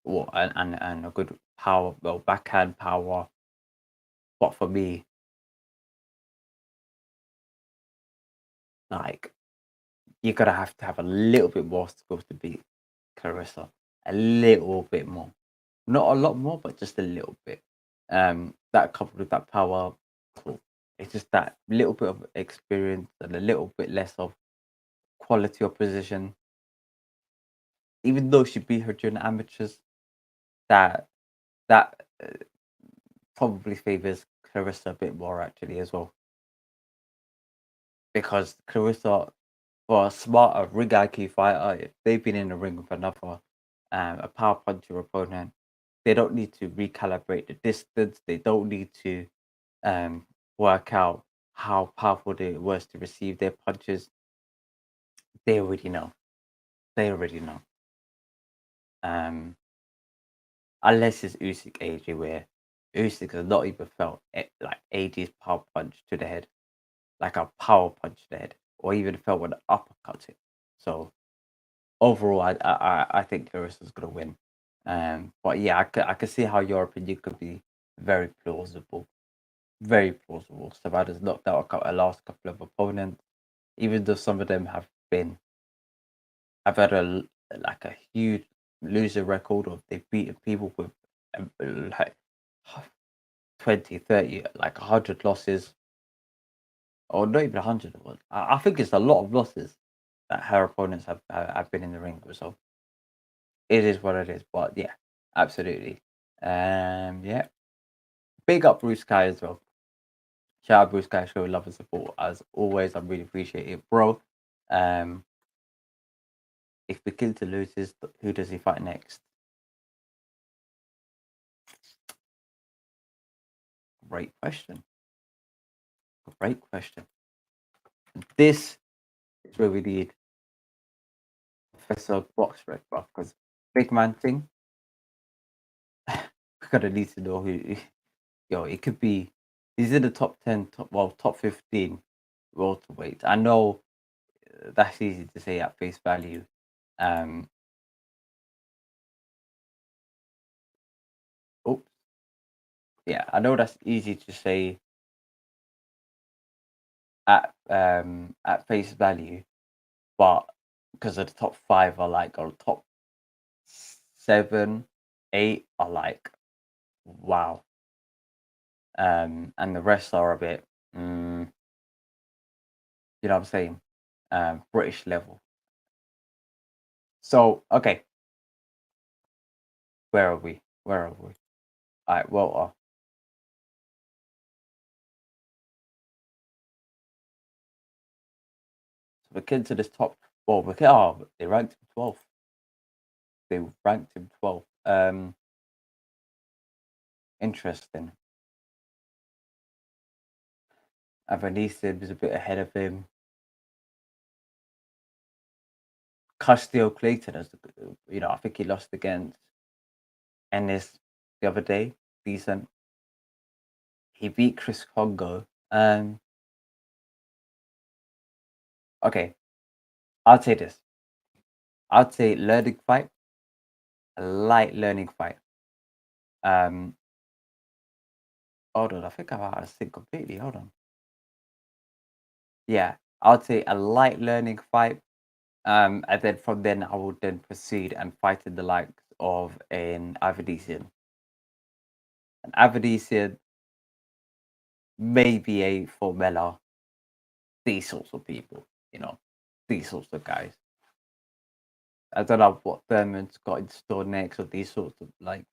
and a good power, backhand power. But for me, like, you're gonna have to have a little bit more skills to beat Clarissa. A little bit more, not a lot more, but just a little bit. That coupled with that power, cool. It's just that little bit of experience and a little bit less of quality opposition. Even though she beat her during the amateurs, that probably favors Clarissa a bit more actually as well, because Clarissa, for a smarter ring IQ fighter, if they've been in the ring with another a power puncher opponent, they don't need to recalibrate the distance. They don't need to work out how powerful it was to receive their punches. They already know. Unless it's Usyk AJ, where Usyk has not even felt like AJ's power punch to the head, like a power punch to the head, or even felt when uppercut it. So overall, I think Clarissa's gonna win. But yeah, I could see how your opinion could be very plausible. Very plausible. Savannah's knocked out a last couple of opponents, even though some of them have had a huge loser record, of they've beaten people with like 20, 30, like 100 losses, or not even 100. I think it's a lot of losses that her opponents have been in the ring with. So it is what it is. But yeah, absolutely. Yeah. Big up Bruce Kai as well. Shout out Bruce Kai, show love and support as always. I really appreciate it, bro. If Mckinson loses, who does he fight next? Great question. This is where we need Professor Boxrec, because big man thing, we're gonna need to know who. It could be. He's in the top 10, top 15 welterweight. I know that's easy to say at face value. Oops. Yeah, I know that's easy to say at face value, but because of the top 5 are like, or top 7, 8 are like, wow. And the rest are a bit, you know what I'm saying? British level. So, okay. Where are we? All right, Walter. So Mckinson is top. Well, they ranked him 12th. They ranked him 12th. Interesting. Avanesian was a bit ahead of him. Castillo Clayton, I think he lost against Ennis the other day. Decent. He beat Chris Congo. Okay, I'll say this. I'd say learning fight, a light learning fight. Hold on, I think I'm out of sync completely. Hold on. Yeah, I'd say a light learning fight. And then from then I would then proceed and fight in the likes of an Avedisian. An Avedisian, maybe a Formella, these sorts of people, these sorts of guys. I don't know what Thurman's got in store next, or these sorts of like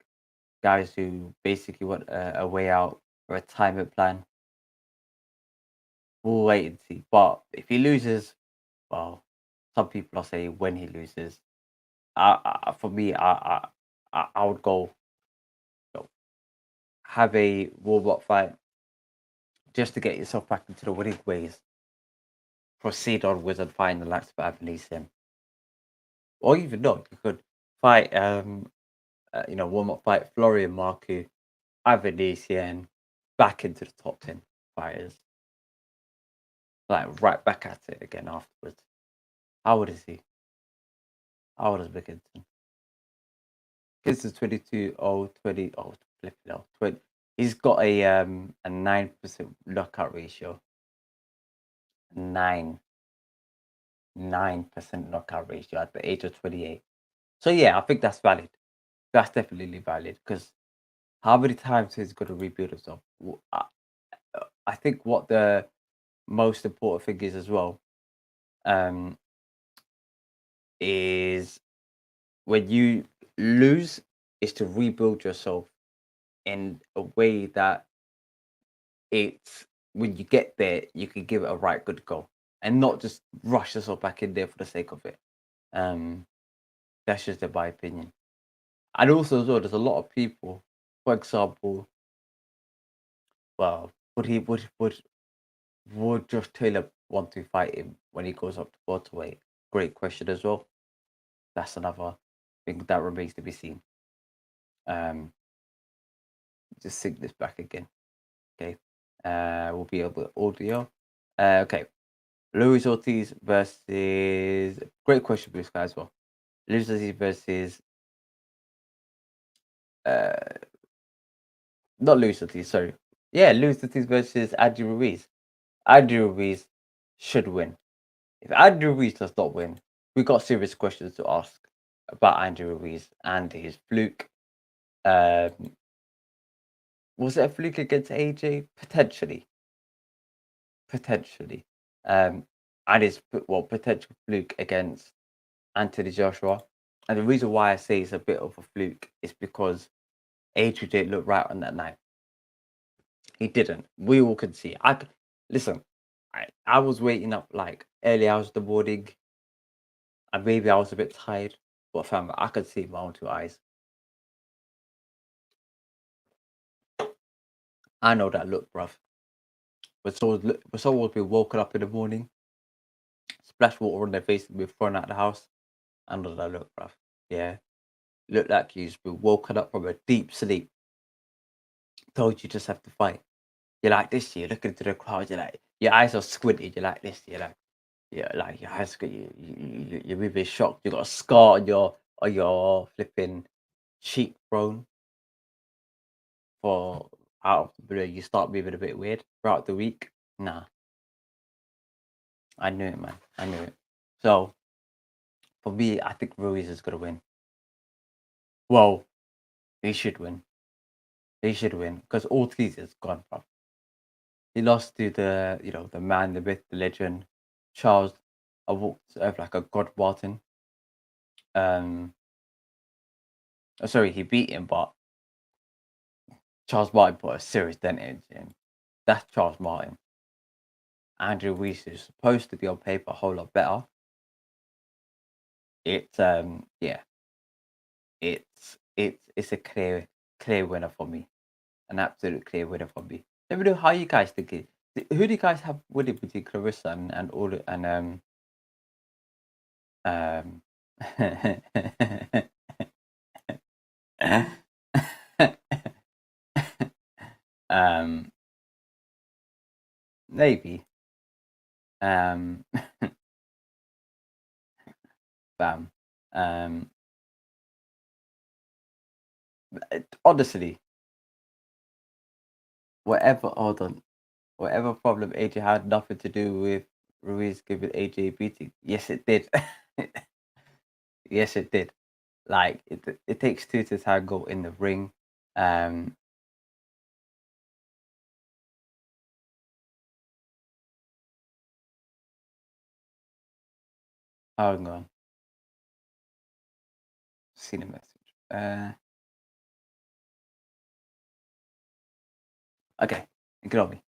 guys who basically want a way out, a retirement plan. We'll wait and see. But if he loses, well, some people are saying when he loses. For me, I would go have a warm-up fight just to get yourself back into the winning ways. Proceed onwards and find the likes of Avanesian. Or even not, you could fight, warm-up fight Florian Marku, Avanesian, back into the top 10 fighters. Like right back at it again afterwards. How old is he? How old is Mckinson? Mckinson's 22, 20, flip it out. 20. He's got a 9% knockout ratio. 9% knockout ratio at the age of 28. So yeah, I think that's valid. That's definitely valid, because how many times he's going to rebuild himself? I think what the most important thing is as well, is when you lose, is to rebuild yourself in a way that it's, when you get there, you can give it a right good go and not just rush yourself back in there for the sake of it. That's just my opinion. And also as well, there's a lot of people, for example, well, would Josh Taylor want to fight him when he goes up to welterweight? Great question as well. That's another thing that remains to be seen. Just sync this back again. Okay. We'll be able to audio. Okay. Luis Ortiz versus, great question for this guy as well. Luis Ortiz versus not Luis Ortiz, sorry. Yeah, Luis Ortiz versus Andy Ruiz. Andy Ruiz should win. If Andy Ruiz does not win, we got serious questions to ask about Andy Ruiz and his fluke. Was it a fluke against AJ? Potentially. And his potential fluke against Anthony Joshua. And the reason why I say it's a bit of a fluke is because AJ didn't look right on that night. He didn't. We all could see. Listen. I was waiting up like early hours of the morning, and maybe I was a bit tired, but fam, I could see my own 2 eyes. I know that look, bruv. When someone's been woken up in the morning, splash water on their face and been thrown out of the house, I know that look, bruv. Yeah. Look like you've been woken up from a deep sleep. Told you just have to fight. You're like this, you're looking into the crowd, you're like, your eyes are squinted, you're like this, you're like, yeah, like your eyes, you're moving shocked. You got a scar on your flipping cheekbone. For out of the blue, you start moving a bit weird throughout the week. Nah, I knew it, man. I knew it. So for me, I think Ruiz is gonna win. Well, he should win. He should win because Ortiz is gone, bro. He lost to the man, the myth, the legend, Charles. I walked like a god Martin. Sorry, he beat him, but Charles Martin put a serious dent in him. That's Charles Martin. Andrew Weiss is supposed to be on paper a whole lot better. It's it's a clear winner for me, an absolute clear winner for me. Let me know how you guys think it. Who do you guys have winning between Clarissa and all and um maybe bam honestly, whatever problem AJ had nothing to do with Ruiz giving AJ a beating. Yes, it did. Yes, it did. Like it takes two to tango in the ring. Hang on. Seen a message. Okay, ignore me.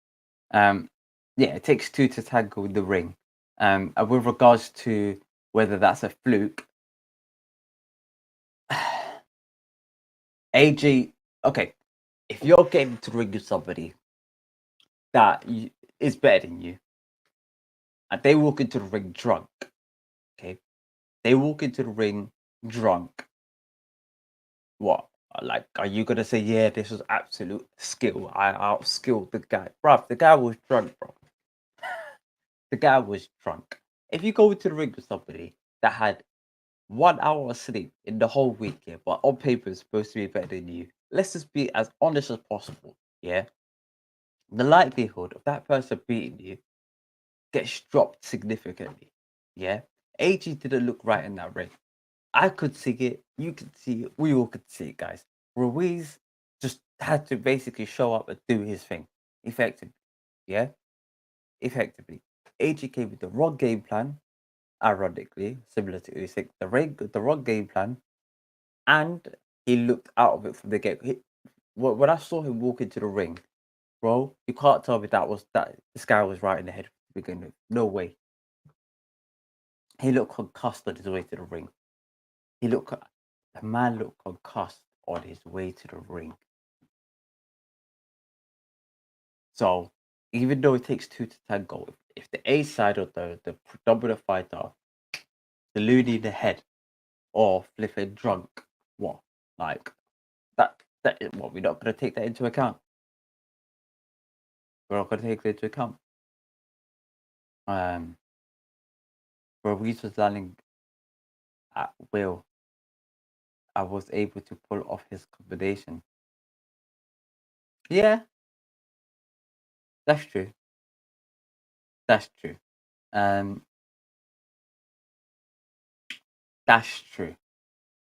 Yeah, it takes two to tango in the ring. And with regards to whether that's a fluke, AJ. Okay, if you're getting to the ring with somebody that is better than you, and they walk into the ring drunk, okay, they walk into the ring drunk. What? Like, are you gonna say, yeah, this was absolute skill? I outskilled the guy, bruv. The guy was drunk, bro. The guy was drunk. If you go into the ring with somebody that had 1 hour of sleep in the whole week, yeah, but on paper is supposed to be better than you, let's just be as honest as possible, yeah. The likelihood of that person beating you gets dropped significantly, yeah. AG didn't look right in that ring. I could see it. You could see it. We all could see it, guys. Ruiz just had to basically show up and do his thing effectively. Yeah, effectively. AG came with the wrong game plan, ironically, similar to Usyk. The wrong game plan, and he looked out of it from the get. When I saw him walk into the ring, bro, you can't tell me that this guy was right in the head to begin with. No way. He looked concussed on his way to the ring. The man looked concussed on his way to the ring. So even though it takes two to tango, if the A side of the predominant fighter, the loony in the head, or flipping drunk, what like that is what we're not gonna take that into account. We're not gonna take that into account. Ruiz was landing at will. I was able to pull off his combination. Yeah, that's true. That's true. Um, that's true.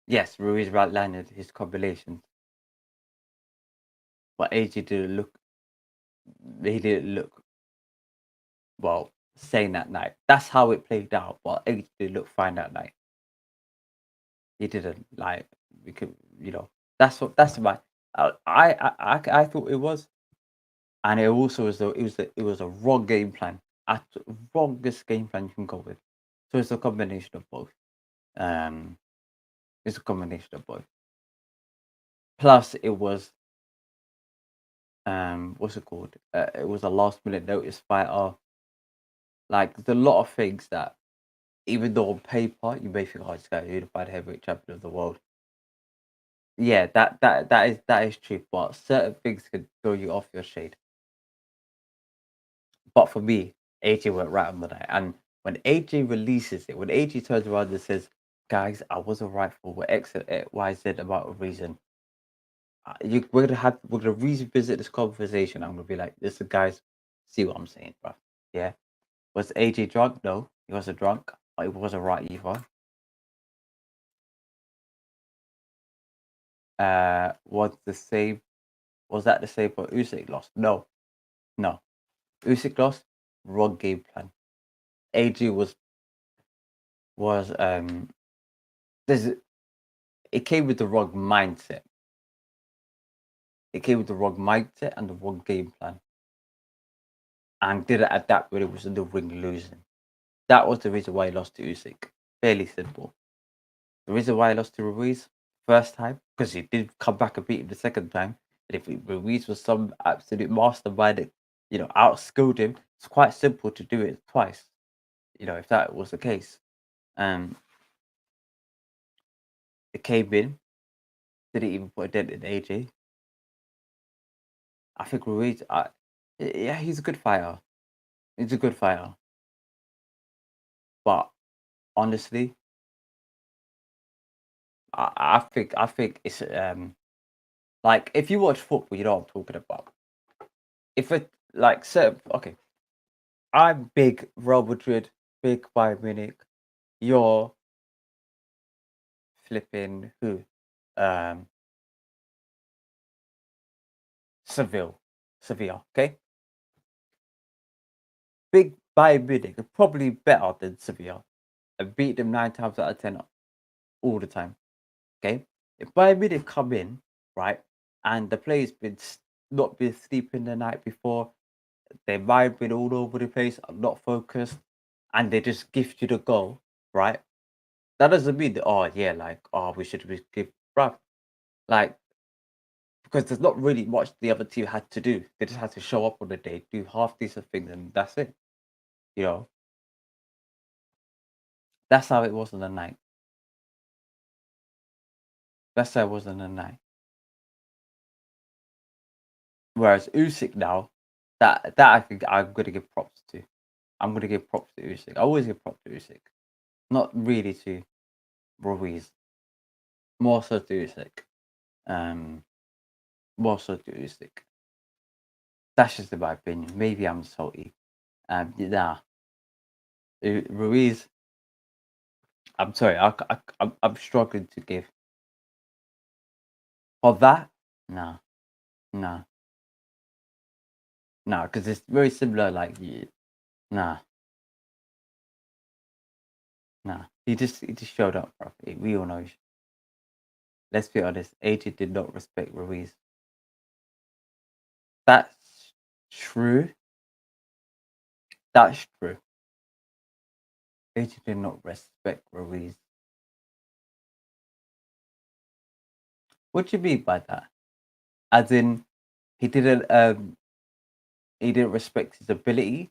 Yes, Ruiz right landed his combinations, but AJ didn't look. He didn't look well sane that night. That's how it played out. But AJ didn't look fine that night. He didn't like. We could, That's what. That's my. I thought it was, and it also was. It was a wrong game plan. At wrongest game plan you can go with. So it's a combination of both. It's a combination of both. Plus, it was what's it called? It was a last minute notice fighter. Like there's a lot of things that, even though on paper you may think, oh, this guy is unified heavyweight champion of the world. Yeah, that is true. But certain things can throw you off your shade. But for me, AJ went right on the night. And when AJ releases it, when AJ turns around and says, "Guys, I wasn't right for X, Y, Z amount of reason," we're gonna revisit this conversation. I'm gonna be like, "Listen, guys, see what I'm saying, bro? Yeah." Was AJ drunk? No, he wasn't drunk, but he wasn't right either. Was that the same for Usyk lost? No. Usyk lost, wrong game plan. AJ was it came with the wrong mindset. It came with the wrong mindset and the wrong game plan. And didn't adapt when it was in the ring losing. That was the reason why he lost to Usyk. Fairly simple. The reason why he lost to Ruiz first time, because he did come back and beat him the second time. And if Ruiz was some absolute mastermind that, outskilled him, it's quite simple to do it twice. If that was the case. It came in, didn't even put a dent in AJ. I think Ruiz, yeah, he's a good fighter. He's a good fighter. But honestly, I think it's like if you watch football, you know what I'm talking about. If it like okay, I'm big Real Madrid, big Bayern Munich. You're flipping who? Sevilla. Okay, big Bayern Munich are probably better than Sevilla and beat them 9 times out of 10 all the time. Okay, if Bayern Munich come in right and the player's not been sleeping the night before, their mind been all over the place, not focused, and they just gift you the goal, right? That doesn't mean that we should be give bruv. Like, because there's not really much the other team had to do. They just had to show up on the day, do half decent things, and that's it. That's how it was on the night. That's how it was on the night. Whereas Usyk now, that I think I'm gonna give props to. I'm gonna give props to Usyk. I always give props to Usyk. Not really to Ruiz. More so to Usyk. More so to Usyk. That's just in my opinion. Maybe I'm salty. Ruiz. I'm sorry. I'm struggling to give. For that, no, because it's very similar. Like, nah. He just showed up, bro. We all know. Let's be honest. AJ did not respect Ruiz. That's true. That's true. AJ did not respect Ruiz. What do you mean by that? As in, he didn't respect his ability.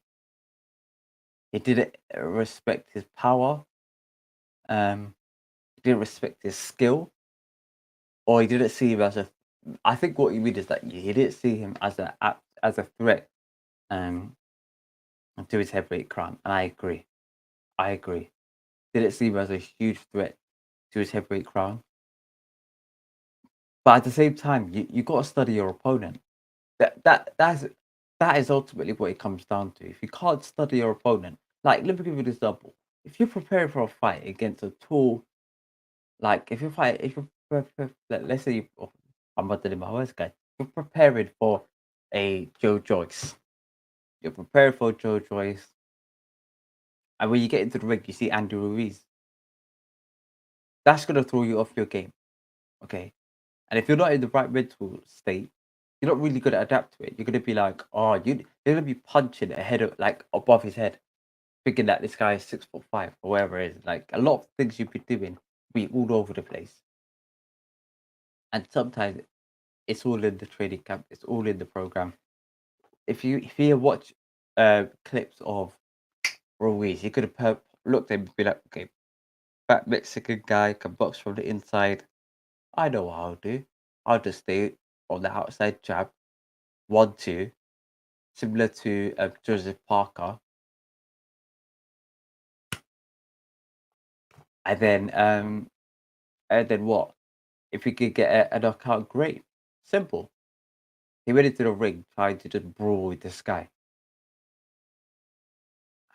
He didn't respect his power. He didn't respect his skill, or he didn't see him as a. I think what you mean is that he didn't see him as a threat, to his heavyweight crown, and I agree. Didn't see him as a huge threat to his heavyweight crown, but at the same time, you got to study your opponent. That is ultimately what it comes down to. If you can't study your opponent, like let me give you an example. If you're preparing for a fight against a tall, like if let's say I'm not doing my worst guy. You're preparing for a Joe Joyce. You're preparing for Joe Joyce, and when you get into the ring, you see Andy Ruiz. That's gonna throw you off your game, okay? And if you're not in the right mental state, you're not really gonna adapt to it. You're gonna be like, you're gonna be punching ahead of like above his head, thinking that this guy is 6'5" or whatever it is. Like a lot of things you'd be doing be all over the place. And sometimes it's all in the training camp, it's all in the program. If you watch clips of Ruiz, you could have looked at him and be like, okay, fat Mexican guy can box from the inside. I know what I'll do. I'll just stay on the outside jab, 1-2, similar to Joseph Parker. And then what? If we could get a knockout, great. Simple. He went into the ring trying to just brawl with this guy.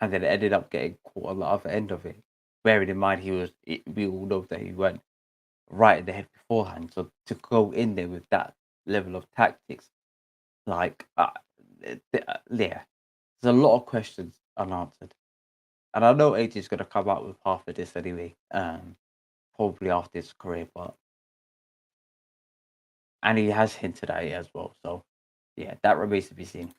and then ended up getting caught on the other end of it. Bearing in mind, we all know that he went right in the head beforehand. So to go in there with that level of tactics, like, yeah, there's a lot of questions unanswered. And I know AJ's going to come out with half of this anyway, probably after his career, and he has hinted at it as well. So, yeah, that remains to be seen.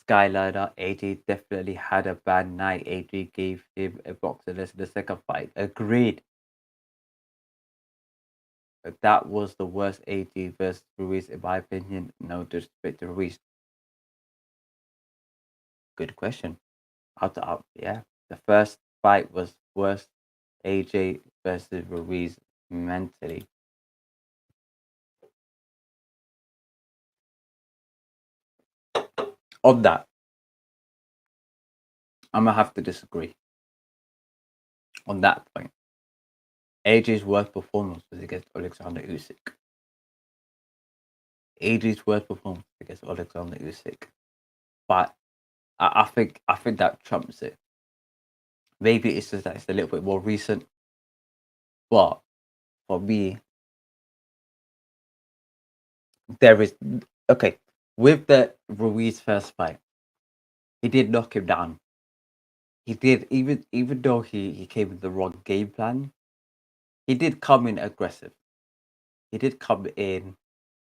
Skyliner, AJ definitely had a bad night. AJ gave him a boxer in the second fight. Agreed. But that was the worst AJ versus Ruiz, in my opinion. No disrespect to Ruiz. Good question. Yeah, the first fight was worst AJ versus Ruiz mentally. On that, I'm gonna have to disagree. On that point, AJ's worst performance was against Alexander Usyk. AJ's worst performance against Alexander Usyk, but I think that trumps it. Maybe it's just that it's a little bit more recent, but for me, there is okay with the Ruiz first fight. He did knock him down. He did, even though he came with the wrong game plan. He did come in aggressive. He did come in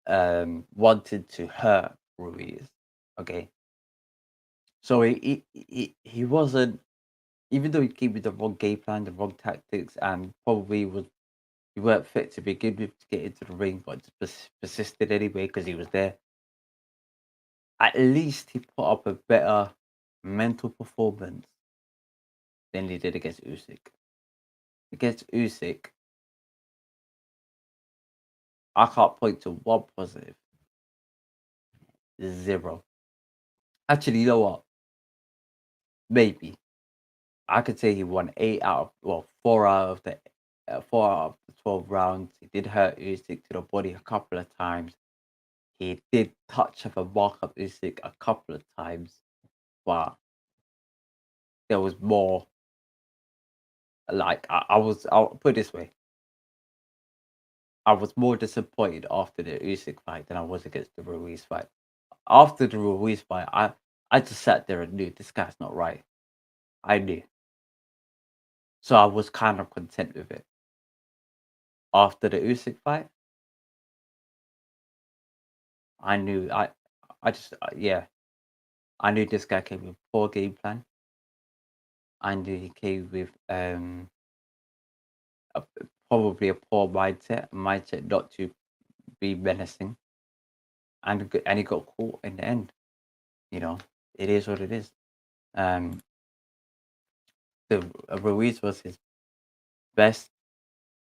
wanted to hurt Ruiz. Okay, so he wasn't, even though he came with the wrong game plan, the wrong tactics, and probably he weren't fit to begin with to get into the ring, but persisted anyway because he was there. At least he put up a better mental performance than he did against Usyk. Against Usyk, I can't point to one positive. Zero. Actually, you know what? Maybe I could say he won 4 out of the 12 rounds. He did hurt Usyk to the body a couple of times. He did touch up and mark up Usyk a couple of times, but there was more. Like I'll put it this way. I was more disappointed after the Usyk fight than I was against the Ruiz fight. After the Ruiz fight, I just sat there and knew this guy's not right. I knew. So I was kind of content with it. After the Usyk fight, I knew I knew this guy came with poor game plan. I knew he came with probably a poor mindset not to be menacing, and he got caught in the end. You know, it is what it is. The Ruiz was his best.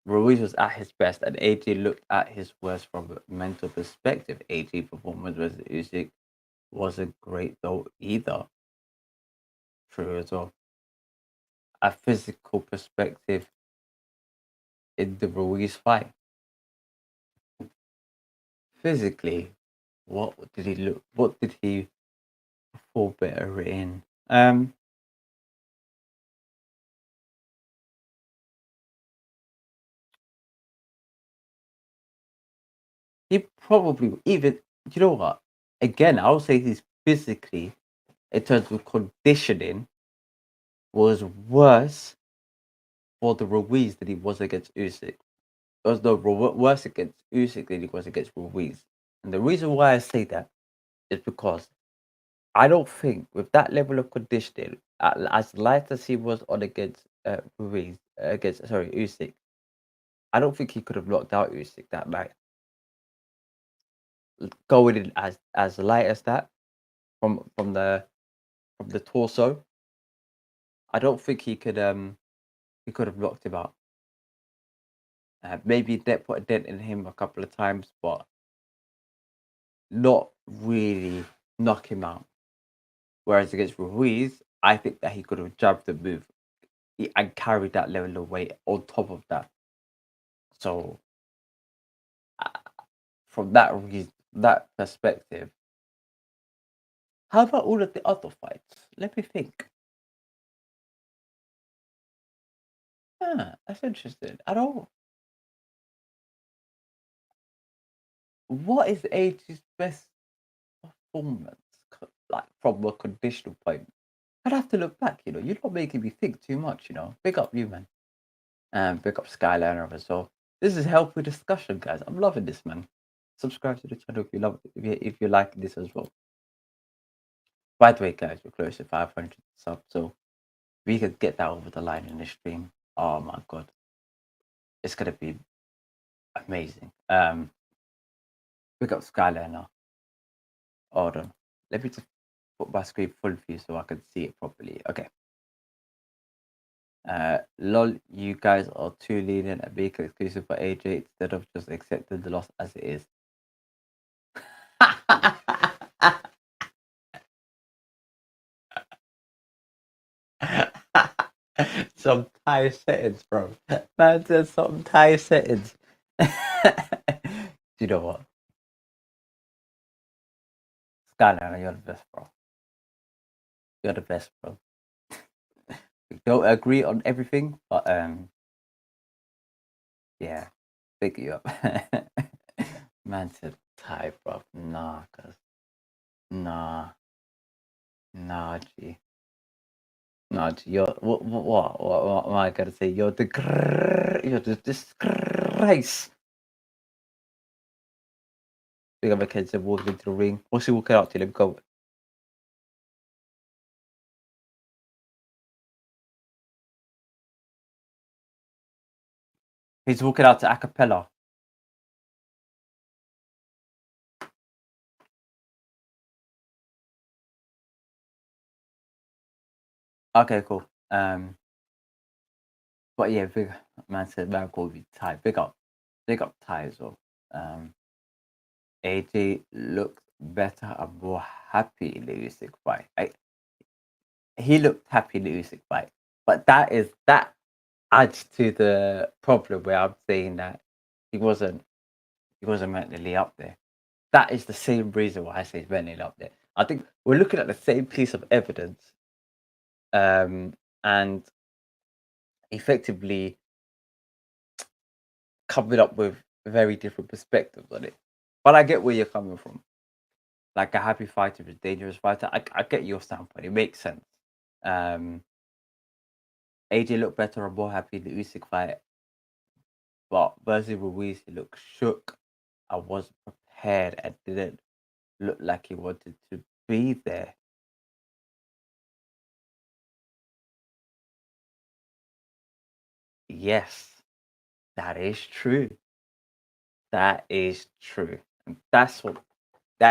Ruiz was at his best, and AJ looked at his worst from a mental perspective. AJ performance versus Usyk wasn't great though either. True as well. A physical perspective in the Ruiz fight. Physically, what did he look? What did he perform better in? He probably even, you know what? Again, I would say he's physically, in terms of conditioning, was worse for the Ruiz than he was against Usyk. It was worse against Usyk than he was against Ruiz. And the reason why I say that is because I don't think with that level of conditioning, as light as he was on against Usyk, I don't think he could have knocked out Usyk that night. Going in as light as that from the torso, I don't think he could have knocked him out. Maybe put a dent in him a couple of times, but not really knock him out. Whereas against Ruiz, I think that he could have jabbed the move and carried that level of weight on top of that. So, from that perspective, how about all of the other fights? Let me think. That's interesting. I don't. What is AJ's best performance like from a conditional point? I'd have to look back. You're not making me think too much. Big up you, man. Big up Skyliner as well. This is healthy discussion, guys. I'm loving this, man. Subscribe to the channel if you love it, if you like this as well. By the way, guys, we're close to 500 subs, so we could get that over the line in the stream. Oh my god, it's gonna be amazing. Big up Skyliner. Hold on, let me just put my screen full view so I can see it properly. Okay. Lol, you guys are too lenient and make it exclusive for AJ instead of just accepting the loss as it is. Some Thai settings, bro. Man said some Thai settings. Do you know what? Skyline, you're the best, bro. You're the best, bro. We don't agree on everything, but yeah, pick you up. Man said Thai, bro. Nah, nah, G. Nah, G. You're what am I gonna say? You're the disgrace. Big up Mckinson walking into the ring. What's he walking out to? Let me go. He's walking out to acapella. Okay, cool. But yeah, big man said man called me Ty. Big up Ty as well. AJ looked better and more happy in the Usyk fight. He looked happy in the Usyk fight, but that adds to the problem where I'm saying that he wasn't mentally up there. That is the same reason why I say he's mentally up there. I think we're looking at the same piece of evidence, and effectively coming up with very different perspectives on it. But I get where you're coming from. Like a happy fighter is a dangerous fighter. I get your standpoint. It makes sense. AJ looked better and more happy in the Usyk fight, but versus Ruiz, he looked shook. I wasn't prepared and didn't look like he wanted to be there. Yes, that is true. That is true. And that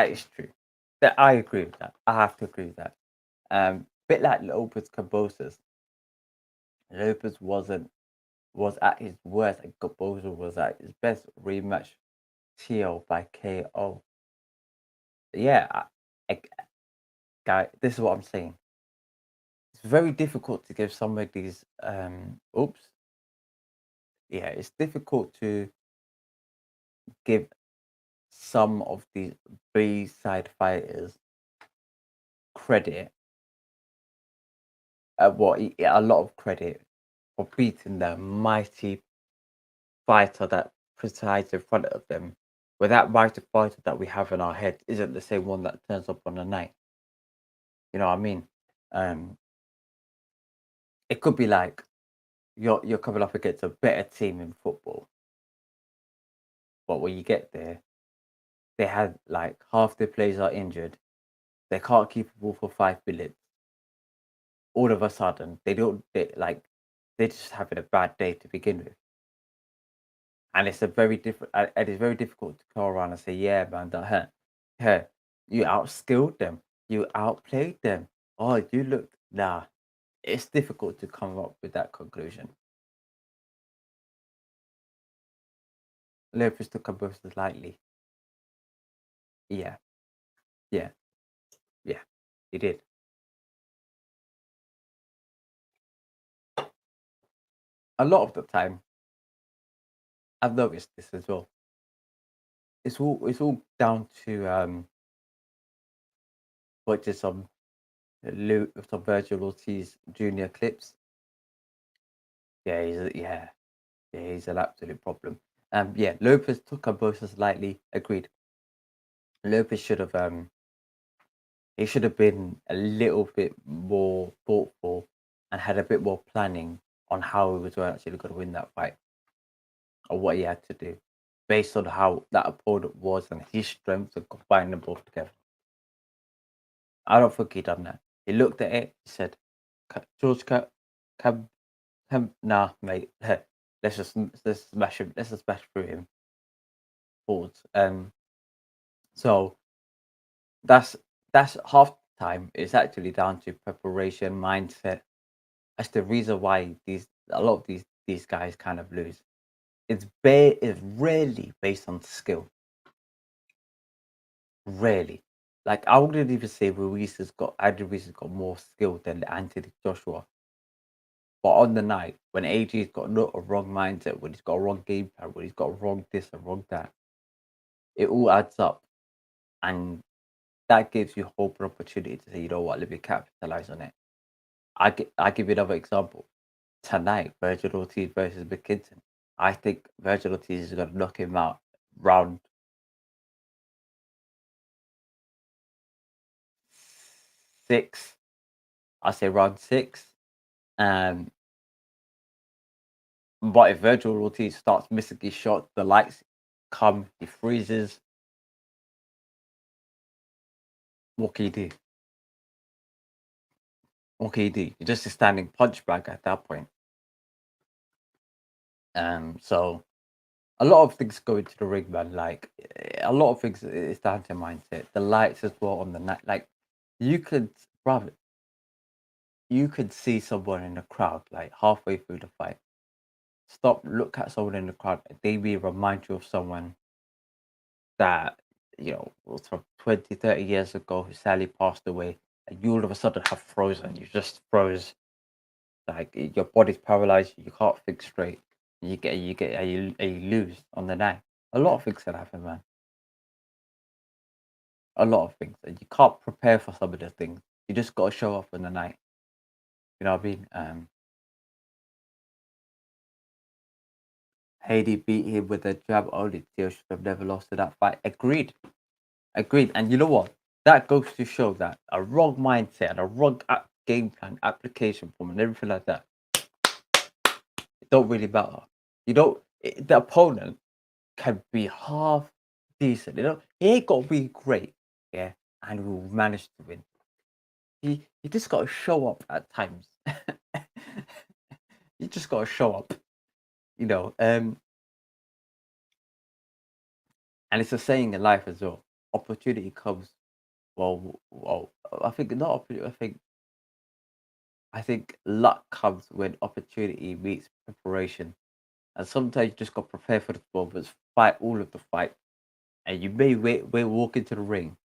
is true. That I agree with that. I have to agree with that. Bit like Lopez Cabosas. Lopez was at his worst and Cabosa was at his best. Rematch TL by KO. Yeah, guy, this is what I'm saying. It's very difficult to give some of these it's difficult to give some of these B-side fighters credit, a lot of credit for beating the mighty fighter that presides in front of them, where that mighty fighter that we have in our head isn't the same one that turns up on the night. You know what I mean? It could be like you're coming up against a better team in football, but when you get there, they had like half their players are injured. They can't keep a ball for 5 minutes. All of a sudden, they're just having a bad day to begin with, and it's it's very difficult to go around and say, yeah, man, you outskilled them, you outplayed them. Oh, you look nah. It's difficult to come up with that conclusion. Lopez took Cabosa lightly. Yeah, yeah, yeah. He did. A lot of the time, I've noticed this as well. It's all down to watching some Virgil Ortiz Jr. clips. Yeah, he's an absolute problem. Yeah, Lopez took Cambosa slightly. Agreed. Lopez should have he should have been a little bit more thoughtful and had a bit more planning on how he was actually going to win that fight or what he had to do based on how that opponent was and his strengths and combine them both together. I don't think he done that. He looked at it, he said, George, nah, mate, let's just smash him, let's just smash through him forwards. So that's half the time. It's actually down to preparation, mindset. That's the reason why a lot of these guys kind of lose. It's rarely based on skill. Rarely. Like I wouldn't even say Andy Ruiz has got more skill than Anthony Joshua. But on the night, when AJ's got a wrong mindset, when he's got a wrong game plan, when he's got wrong this and wrong that, it all adds up. And that gives you hope and opportunity to say, you know what, let me capitalize on it. I give you another example. Tonight, Virgil Ortiz versus Mckinson. I think Virgil Ortiz is going to knock him out round 6. I say round 6. But if Virgil Ortiz starts missing his shot, the lights come, he freezes. What can you do? What can you do? You're just a standing punch bag at that point. So a lot of things go into the ring, man. Like a lot of things is down to mindset. The lights as well on the night. Like you could see someone in the crowd like halfway through the fight. Stop, look at someone in the crowd. They may remind you of someone that was from 20, 30 years ago who sadly passed away, and you all of a sudden have frozen. You just froze. Like your body's paralyzed. You can't think straight. You lose on the night. A lot of things can happen, man. A lot of things, and you can't prepare for some of the things. You just got to show up in the night. You know what I mean? Haiti beat him with a jab only. Theo should have never lost to that fight. Agreed. And you know what? That goes to show that a wrong mindset and a wrong game plan, application form, and everything like that, it don't really matter. The opponent can be half decent. He ain't got to be great, yeah, and will manage to win. You just got to show up at times. You just got to show up, and it's a saying in life as well. Opportunity comes. Well, I think not opportunity. I think luck comes when opportunity meets preparation, and sometimes you just got to prepare for the moments, fight all of the fight, and you may walk into the ring.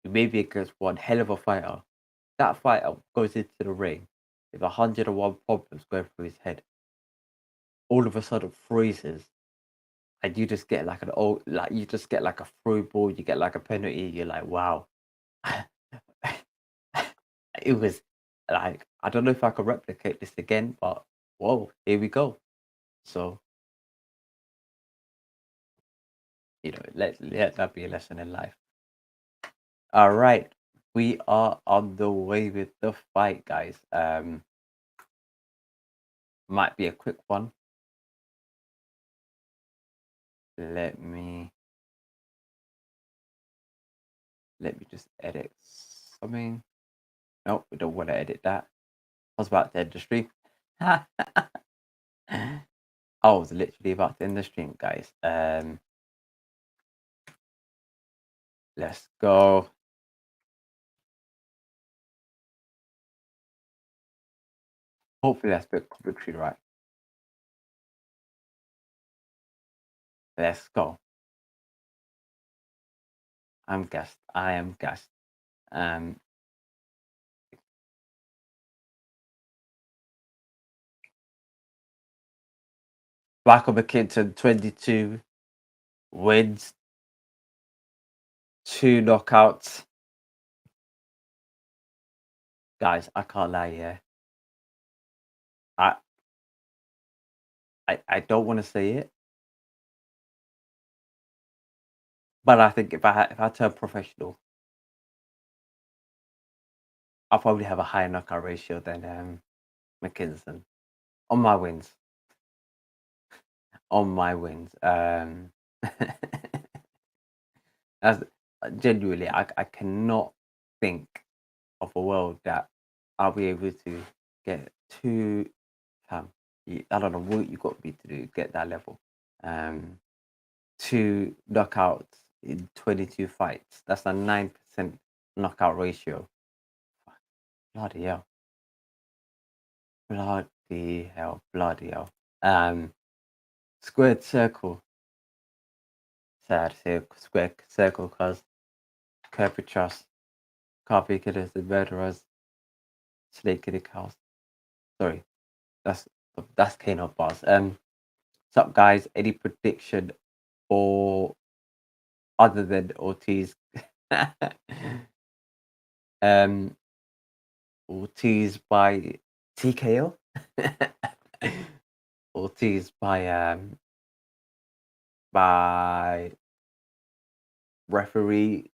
You may be against one hell of a fighter. That fighter goes into the ring with 101 problems going through his head. All of a sudden freezes, and you just get like a through ball, you get like a penalty. You're like, wow. It was like, I don't know if I can replicate this again, but whoa, here we go. So, let that be a lesson in life. All right, we are on the way with the fight, guys. Might be a quick one. Let me just edit something. Nope, we don't want to edit that. I was about to end the stream. I was literally about to end the stream, guys. Let's go. Hopefully that's the commentary right. Let's go. I am gassed. Michael Mckinson, 22 wins, 2 knockouts. Guys, I can't lie, yeah. I don't want to say it, but I think if I turn professional, I'll probably have a higher knockout ratio than Mckinson on my wins. On my wins. As genuinely, I cannot think of a world that I'll be able to get two. I don't know what you got to be to do get that level. 2 knockouts in 22 fights. That's a 9% knockout ratio. Bloody hell. Bloody hell. Bloody hell. Squared circle. Sad square circle because Kirby Trust, Copy Killers and Murderers, Snake in the Cows. Sorry, that's Kano bars. What's up, guys? Any prediction or other than Ortiz? Ortiz by TKO. Ortiz by referee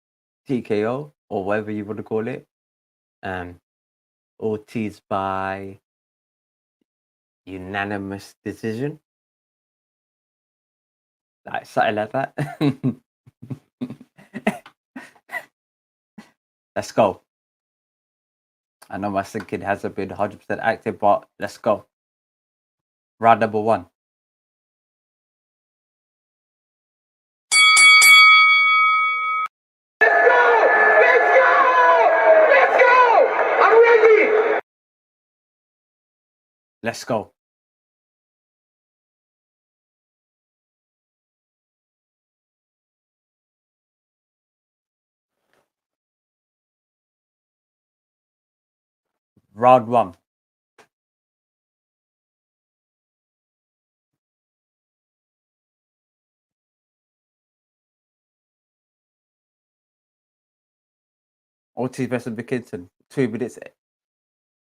TKO or whatever you want to call it. Ortiz by unanimous decision. Like something like that. Let's go. I know my thinking hasn't been 100% active, but let's go. Round number 1. Let's go. Round 1. Ortiz versus Mckinson. 2 minutes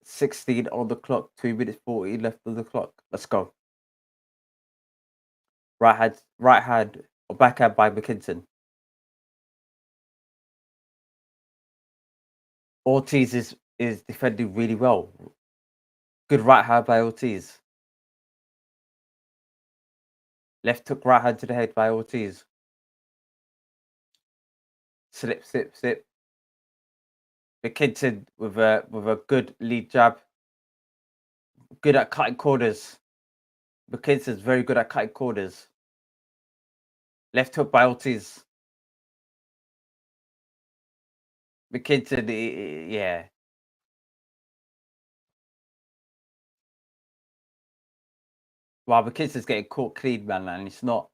16 on the clock. 2 minutes 40 left on the clock. Let's go. Right hand or backhand by Mckinson. Ortiz is defending really well. Good right hand by Ortiz. Left hook, right hand to the head by Ortiz. Slip. Mckinson with a good lead jab. Good at cutting corners. Mckinson's very good at cutting corners. Left hook by Ortiz. Mckinson, yeah. Wow, Mckinson's getting caught clean, man, and it's not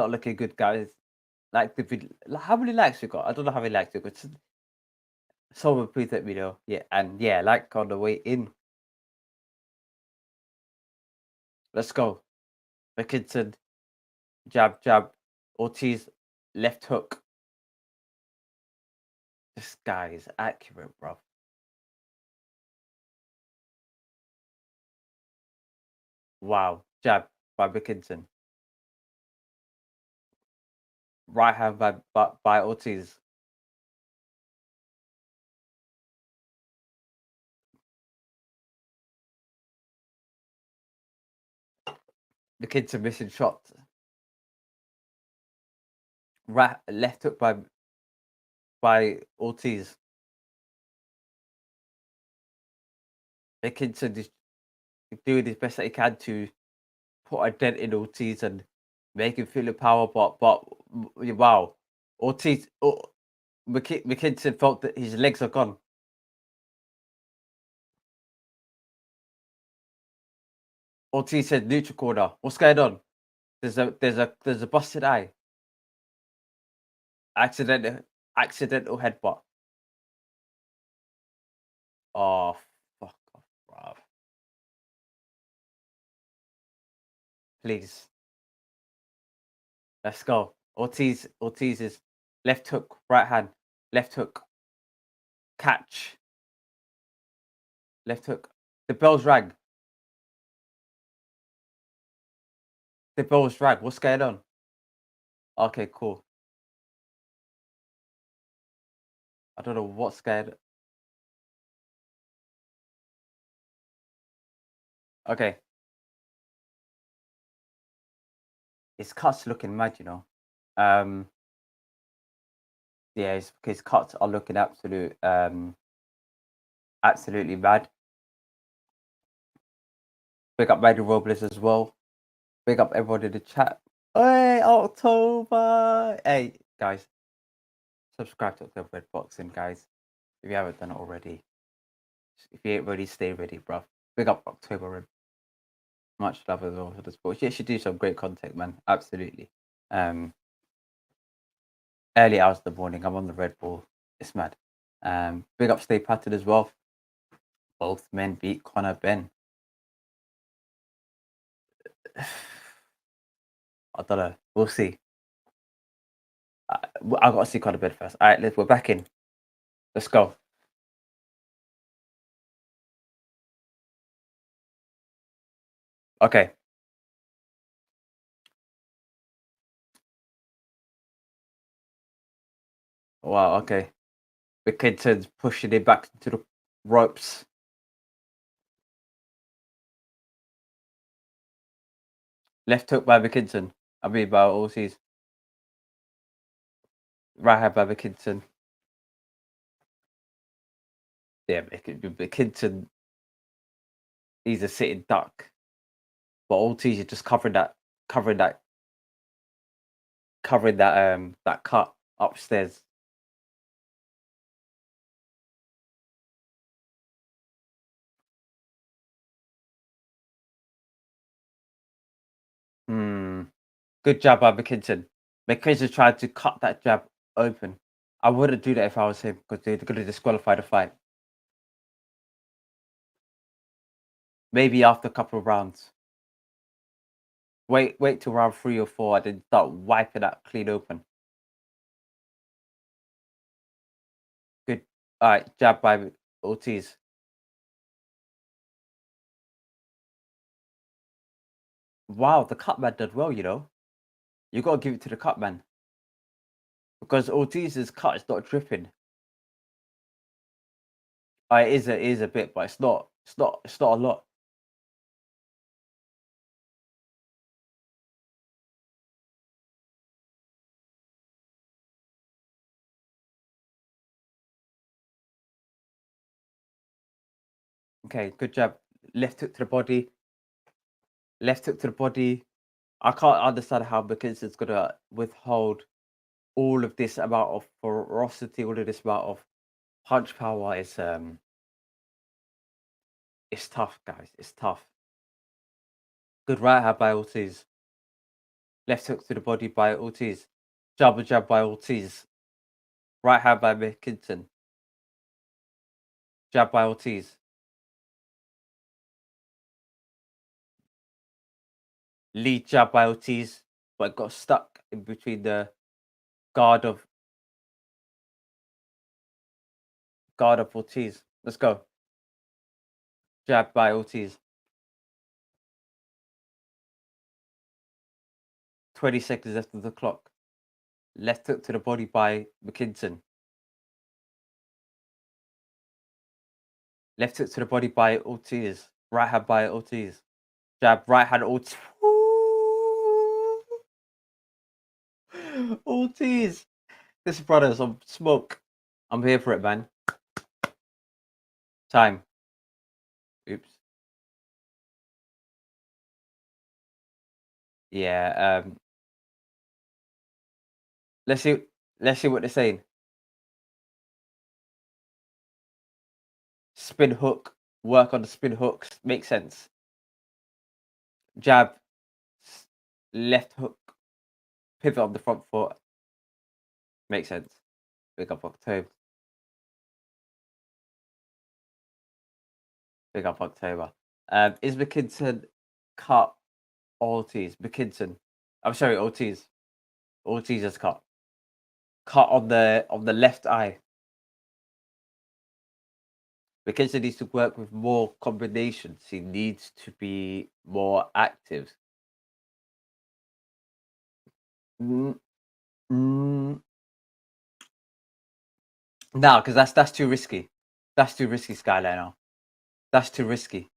looking good, guys. Like the video, how many likes we got? I don't know how many likes we got. Someone please let me know. Yeah, and yeah, like on the way in. Let's go. Mckinson, jab. Ortiz, left hook. This guy is accurate, bro. Wow, jab by Mckinson. Right hand by Ortiz. Mckinson missing shots. Left hook by Ortiz. Mckinson is doing his best that he can to put a dent in Ortiz and make him feel the power, but wow, Ortiz, Mckinson felt that his legs are gone. Ortiz said neutral corner. What's going on? There's a busted eye. Accidental headbutt. Oh, fuck off, bruv. Please. Let's go. Ortiz is left hook, right hand, left hook, catch, left hook. The bell's rang. The ball's dragged. What's going on? Okay, cool. I don't know what's going on. Okay. His cuts looking mad, you know. Yeah, his cuts are looking absolutely mad. Big up Radio Robles as well. Big up everyone in the chat. Hey, October! Hey, guys. Subscribe to October Red Boxing, guys. If you haven't done it already. If you ain't ready, stay ready, bruv. Big up October Red. Much love as well for the sports. You should do some great content, man. Absolutely. Early hours of the morning, I'm on the Red Bull. It's mad. Big up Stay Patted as well. Both men beat Conor Ben. I don't know. We'll see. I got to see Conor Ben first. All right, we're back in. Let's go. Okay. Wow, okay. Mckinson's pushing it back into the ropes. Left hook by Mckinson. I mean, by Ortiz. Right hand by Mckinson. Yeah, Mckinson, he's a sitting duck. But Ortiz is just covering that cut upstairs. Good jab by Mckinson. Mckinson tried to cut that jab open. I wouldn't do that if I was him because they're going to disqualify the fight. Maybe after a couple of rounds. Wait till round 3 or 4 and then start wiping that clean open. Good. All right, jab by Ortiz. Wow, the cut man did well, you know. You got to give it to the cut man. Because Ortiz's cut is not dripping. It is a bit, but it's not a lot. Okay, good jab. Left hook to the body. Left hook to the body. I can't understand how Mckinson's gonna withhold all of this amount of ferocity, all of this amount of punch power. It's tough, guys. It's tough. Good right hand by Ortiz. Left hook to the body by Ortiz. Double jab by Ortiz. Right hand by Mckinson. Jab by Ortiz. Lead jab by Ortiz, but got stuck in between the guard of Ortiz. Let's go. Jab by Ortiz. 20 seconds left of the clock. Left hook to the body by Mckinson. Left hook to the body by Ortiz. Right hand by Ortiz. Jab, right hand Ortiz. Ortiz. This brother's on smoke. I'm here for it, man. Time. Oops. Yeah. Let's see what they're saying. Spin hook. Work on the spin hooks. Makes sense. Jab. Left hook. Pivot on the front foot. Makes sense. Big up October. Big up October. Is Mckinson cut Ortiz? Mckinson. I'm sorry, Ortiz. Ortiz has cut. Cut on the left eye. Mckinson needs to work with more combinations. He needs to be more active. Mm, mm, no, because that's too risky. That's too risky, Skyliner. That's too risky.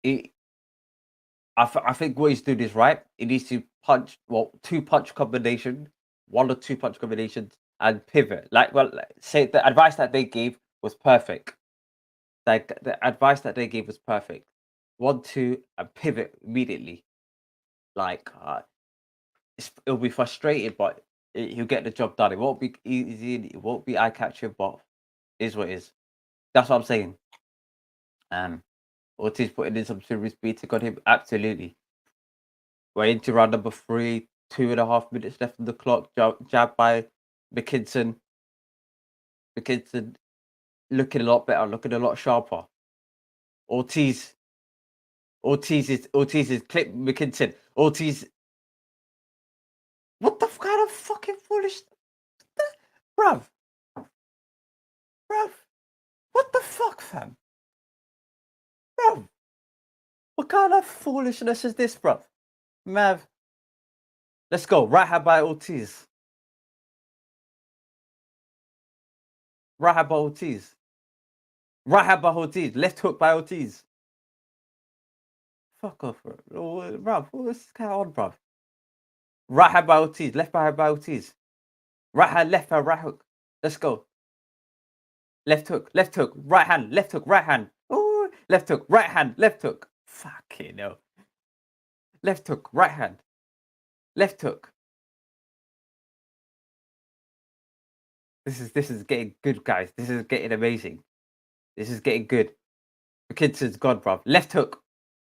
I think what he's doing is right. He needs to punch, well, 2-punch combination, 1 or 2-punch combinations, and pivot. Say the advice that they gave was perfect. Like the advice that they gave was perfect. 1, 2, and pivot immediately. Like it'll be frustrating, but he'll get the job done. It won't be easy. It won't be eye catching, but it is what it is. That's what I'm saying. Ortiz putting in some serious beating on him. Absolutely. We're into round number 3. 2.5 minutes left on the clock. Jab by Mckinson. Mckinson looking a lot better, looking a lot sharper. Ortiz is clip Mckinson. Ortiz. What the kind of fucking foolish, bruv? What the fuck, fam? Bruv, what kind of foolishness is this, bruv? Mav, let's go. Right hand by Ortiz. Right hand by Ortiz. Right hand by Ortiz. Left hook by Ortiz. Fuck off, bro. Bruv, what's kind of on, bruv? Right hand by Ortiz. Left hand by Ortiz. Right hand, left hand, right hook. Let's go. Left hook, right hand, left hook, right hand. Ooh, left hook, right hand, left hook. Fucking hell. Left hook, right hand. Left hook. This is getting good, guys. This is getting amazing. This is getting good. McKinson's gone, bruv. Left hook,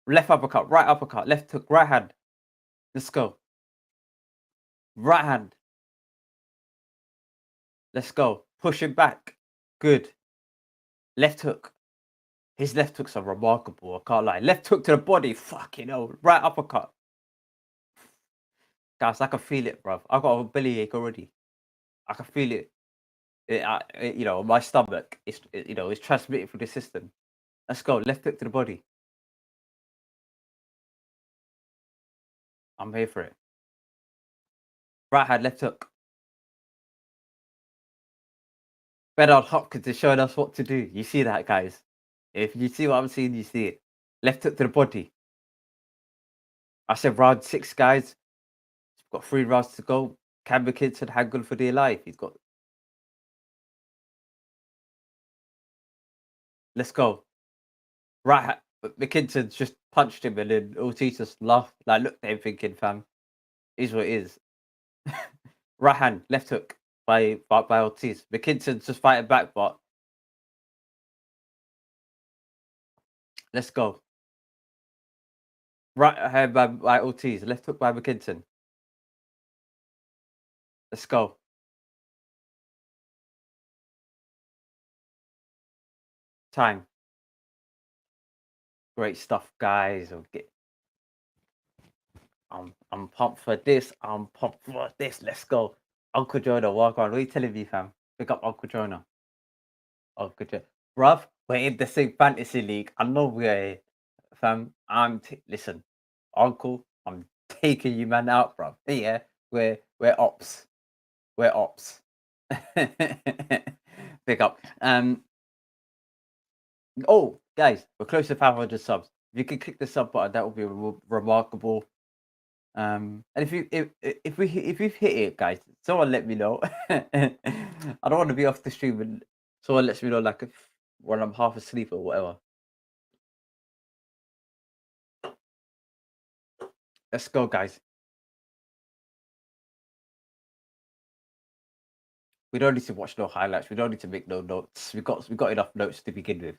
left uppercut, right uppercut, left hook, right hand. Let's go. Right hand. Let's go. Push him back. Good. Left hook. His left hooks are remarkable. I can't lie. Left hook to the body. Fucking hell. Right uppercut. Guys, I can feel it, bruv. I've got a bellyache already. I can feel it. My stomach. It's transmitted through the system. Let's go. Left hook to the body. I'm here for it. Right hand, left hook. Bernard Hopkins is showing us what to do. You see that, guys? If you see what I'm seeing, you see it. Left hook to the body. I said round 6, guys. We've got 3 rounds to go. Can Mckinson hang for dear life? He's got. Let's go. Right, McKinson just punched him, and then Ortiz just laughed. Like, looked at him thinking, fam, is what it is. Right hand, left hook by Ortiz. McKinson's just fighting back, but let's go. Right hand by Ortiz, left hook by Mckinson. Let's go. Time. Great stuff, guys. I'm pumped for this. I'm pumped for this. Let's go. Uncle Jonah, walk on. What are you telling me, fam? Pick up Uncle Jonah. Uncle Jonah. Bruv, we're in the same fantasy league. I know we're, fam. Listen, Uncle, I'm taking you man out, bruv. Yeah, we're ops. We're ops. Pick up. Oh, guys, we're close to 500 subs. If you can click the sub button, that would be remarkable. And if you've hit it, guys, someone let me know. I don't want to be off the stream and someone lets me know, like, when I'm half asleep or whatever. Let's go, guys. We don't need to watch no highlights. We don't need to make no notes. We got enough notes to begin with.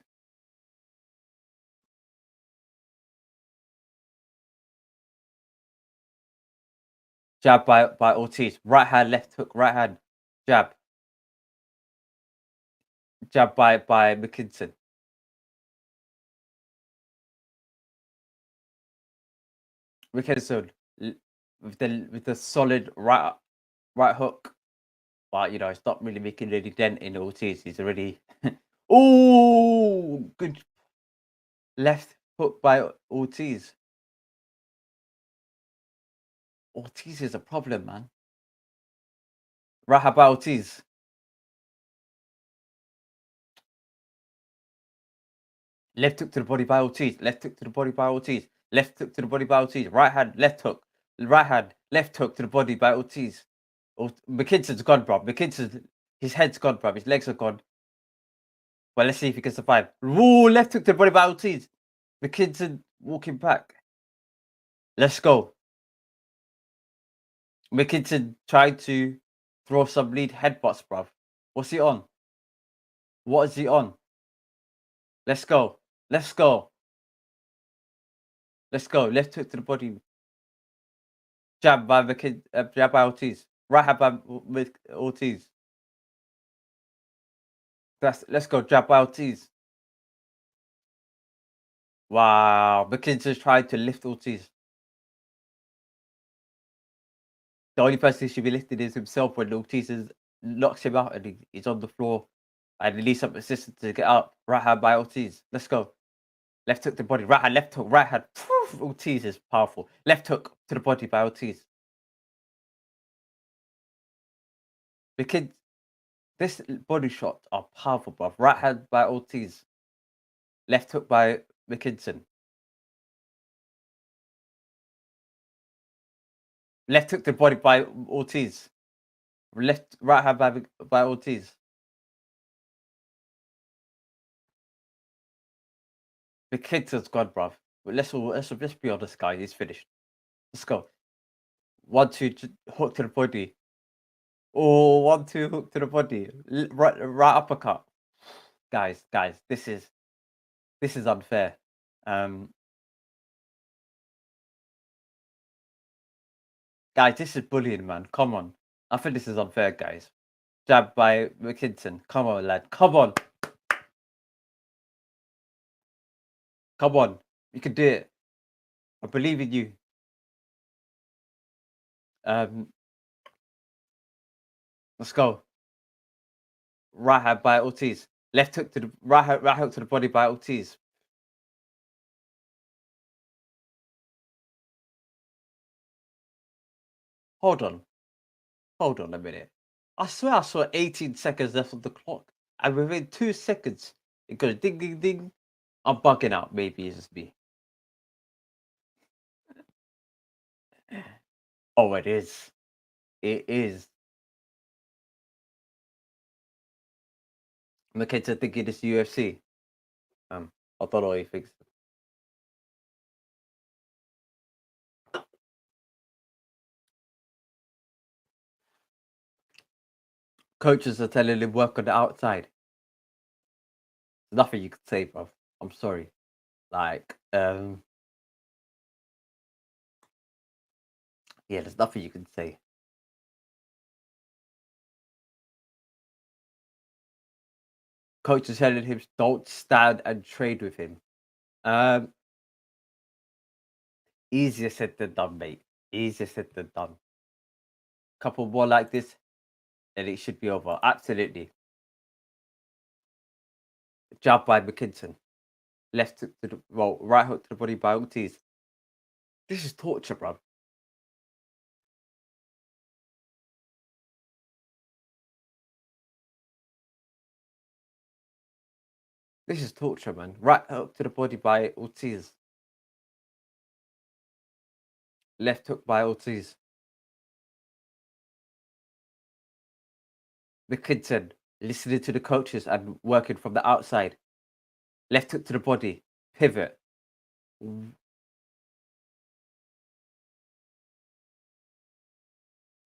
Jab by Ortiz. Right hand, left hook, right hand. Jab. Jab by Mckinson. Mckinson with the solid right hook. But it's not really making any dent in Ortiz. He's already oh, good left hook by Ortiz. Ortiz is a problem, man. Right, how about Ortiz? Left hook to the body by Ortiz. Left hook to the body by Ortiz. Left hook to the body by Ortiz. Right hand, left hook. Right hand, left hook to the body by Ortiz. McKinson's gone, bro. His head's gone, bro. His legs are gone. Well, let's see if he can survive. Ooh, left hook to the body by Ortiz. McKinson walking back. Let's go. Mckinson tried to throw some lead headbutts, bruv. What's he on? What is he on? Let's go. Let's go. Let's go. Left hook to the body. Jab by jab by Ortiz. Right hand by Ortiz. Let's go. Jab by Ortiz. Wow. McKinson's tried to lift Ortiz. The only person who should be lifted is himself when Ortiz knocks him out and he's on the floor. And he needs some assistance to get out. Right hand by Ortiz. Let's go. Left hook to the body. Right hand, left hook, right hand. Ortiz is powerful. Left hook to the body by Ortiz. Because this body shots are powerful, bruv. Right hand by Ortiz. Left hook by Mckinson. Left hook to the body by Ortiz. Right hand by Ortiz. McKinson's gone, bruv. But let's just be honest, guys. He's finished. Let's go. 1-2 hook to the body. Oh, 1-2 hook to the body. Right uppercut. Guys, this is unfair. Guys, this is bullying, man. Come on. I think this is unfair, guys. Jab by Mckinson. Come on, lad. Come on. Come on. You can do it. I believe in you. Let's go. Right hand by Ortiz. Left hook to the right hook to the body by Ortiz. Hold on a minute. I swear I saw 18 seconds left on the clock, and within 2 seconds it goes ding ding ding. I'm bugging out. Maybe it's just me. Oh, it is. It is. Mckinson thinking it's UFC. I don't know what he thinks. Coaches are telling him work on the outside. There's nothing you can say, bro. I'm sorry. Like, yeah, there's nothing you can say. Coach is telling him don't stand and trade with him. Easier said than done, mate. Easier said than done. Couple more like this, and it should be over. Absolutely. Jab by Mckinson. Left hook to the right hook to the body by Ortiz. This is torture, bro. This is torture, man. Right hook to the body by Ortiz. Left hook by Ortiz. Mckinson listening to the coaches and working from the outside. Left hook to the body. Pivot.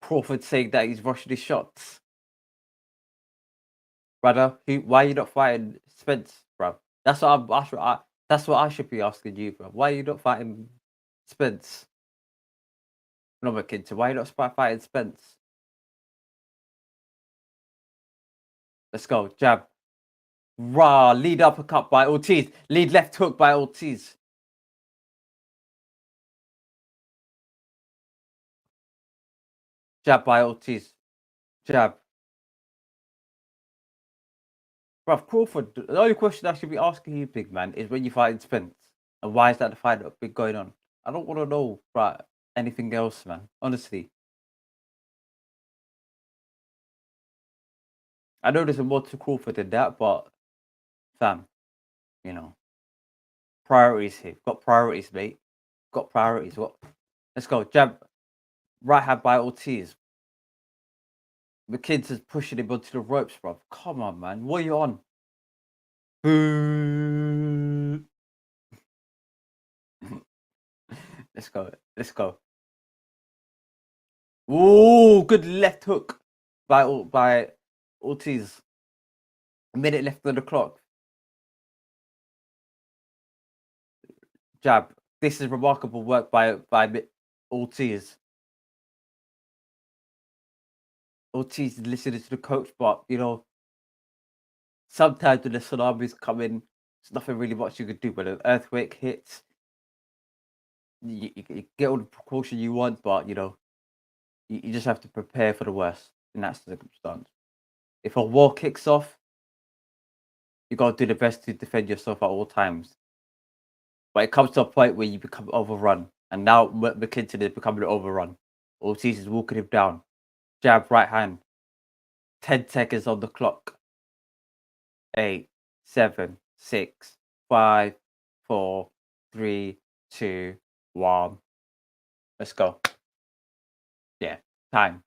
Crawford saying that he's rushing his shots. Brother, why are you not fighting Spence, bro? That's what I should be asking you, bro. Why are you not fighting Spence? No, Mckinson, why are you not fighting Spence? Let's go. Jab. Rah. Lead uppercut by Ortiz. Lead left hook by Ortiz. Jab by Ortiz. Jab. Bruv, Crawford, the only question I should be asking you, big man, is when you fight Spence. And why is that the fight that's been going on? I don't want to know, right? anything else, man. Honestly. I know there's more to Crawford than that, but fam, you know, priorities here. Got priorities, mate. Got priorities. What? Let's go. Jab. Right hand by Ortiz. Mckinson's pushing him onto the ropes, bro. Come on, man. What are you on? Boo. Let's go. Let's go. Ooh, good left hook by Ortiz. A minute left on the clock. Jab. This is remarkable work by Ortiz. Ortiz is listening to the coach, but you know, sometimes when the tsunamis come in, there's nothing really much you can do. When an earthquake hits, you get all the precaution you want, but you know, you just have to prepare for the worst in that circumstance. If a war kicks off, you got to do the best to defend yourself at all times. But it comes to a point where you become overrun, and now Mckinson is becoming overrun. Ortiz is walking him down. Jab, right hand. 10 seconds on the clock. 8, 7, 6, 5, 4, 3, 2, 1. Let's go. Yeah, time.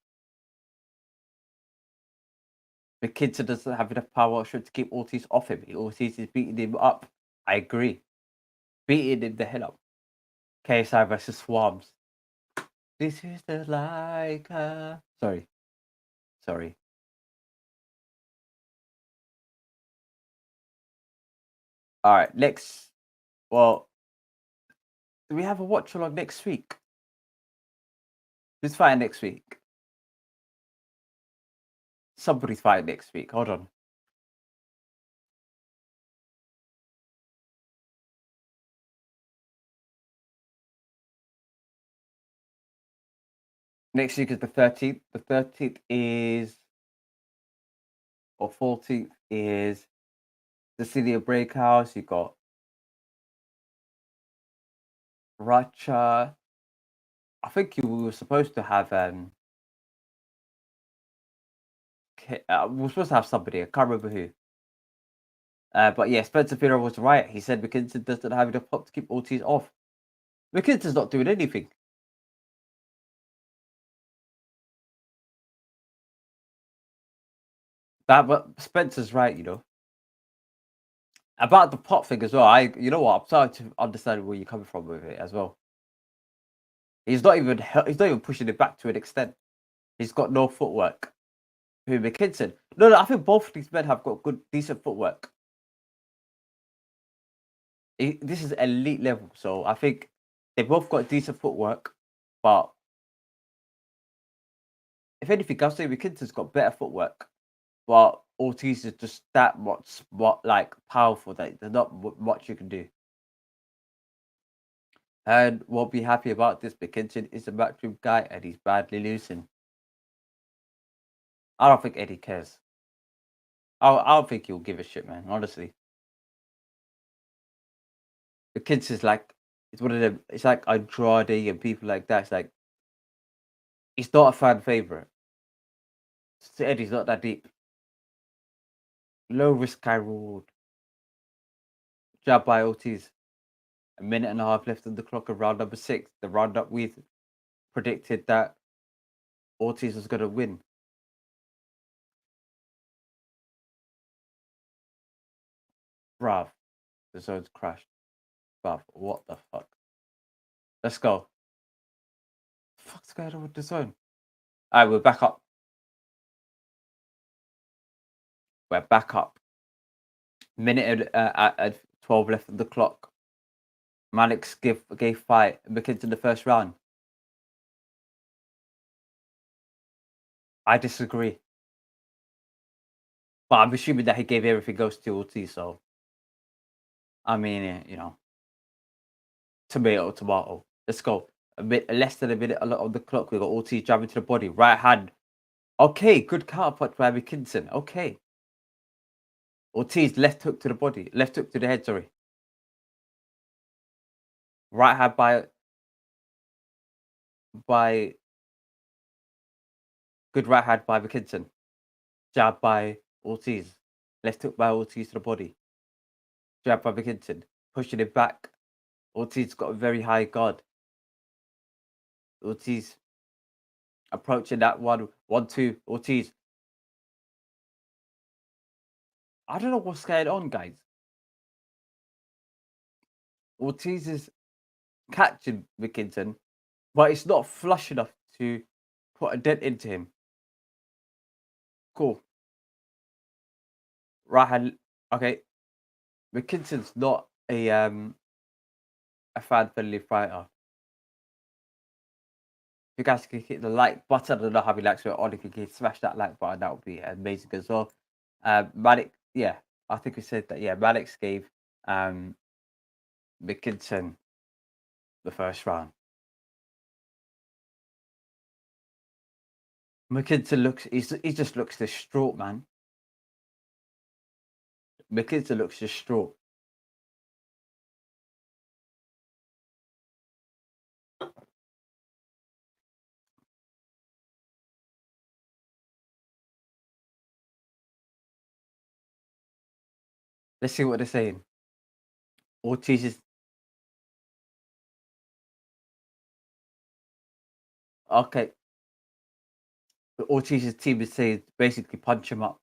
Mckinson doesn't have enough power to keep Ortiz off him. Ortiz is beating him up. I agree. Beating him the hell up. KSI versus Swarms. This is the like. Sorry. All right, next. Well, do we have a watch along next week? Who's fighting next week? Somebody's fighting next week. Hold on. Next week is the 13th. The 13th is, or 14th is the City of Breakhouse. You got Racha. I think you were supposed to have we were supposed to have somebody. I can't remember who. But yeah, Spencer Fierro was right. He said Mckinson doesn't have enough pop to keep Ortiz off. Mckinson's not doing anything. But Spencer's right, you know. About the pop thing as well. You know what? I'm starting to understand where you're coming from with it as well. He's not even pushing it back to an extent. He's got no footwork. Who, Mckinson? No, I think both of these men have got good, decent footwork. This is elite level, so I think they both got decent footwork. But if anything, I'll say Mckinson's got better footwork. But Ortiz is just that much powerful that there's not much you can do. And won't be happy about this. Mckinson is a matchroom guy and he's badly losing. I don't think Eddie cares. I don't think he'll give a shit, man. Honestly, Mckinson's it's one of them. It's like Andrade and people like that. It's like he's not a fan favorite. So Eddie's not that deep. Low risk, high reward. Jab by Ortiz. A minute and a half left on the clock of round number 6. The roundup we predicted that Ortiz was going to win. Bruv, the zone's crashed. Bruv, what the fuck? Let's go. What's going on with the zone? Alright, we're back up. We're back up. Minute at 12 left on the clock. Malik gave fight Mckinson the first round. I disagree. But I'm assuming that he gave everything else to Ortiz, so I mean, you know, tomato. Let's go. Less than a minute on the clock. We got Ortiz jabbing to the body, right hand. Okay, good counterpunch by Mckinson. Okay. Ortiz left hook to the body, left hook to the head. Sorry. Right hand by by good right hand by Mckinson. Jab by Ortiz. Left hook by Ortiz to the body. Jab by Mckinson. Pushing it back. Ortiz got a very high guard. Ortiz approaching that 1-2. Ortiz. I don't know what's going on, guys. Ortiz is catching Mckinson, but it's not flush enough to put a dent into him. Cool. Right hand. Okay. Mckinson's not a fan-friendly fighter. If you guys can hit the like button, I don't know how many likes we're on. If you can smash that like button, that would be amazing as well. Malik, yeah, I think we said that. Yeah, Malik's gave Mckinson the first round. Mckinson looks, he just looks distraught, man. Mckinson looks distraught. Let's see what they're saying. Ortiz is okay. Ortiz's team is saying basically punch him up.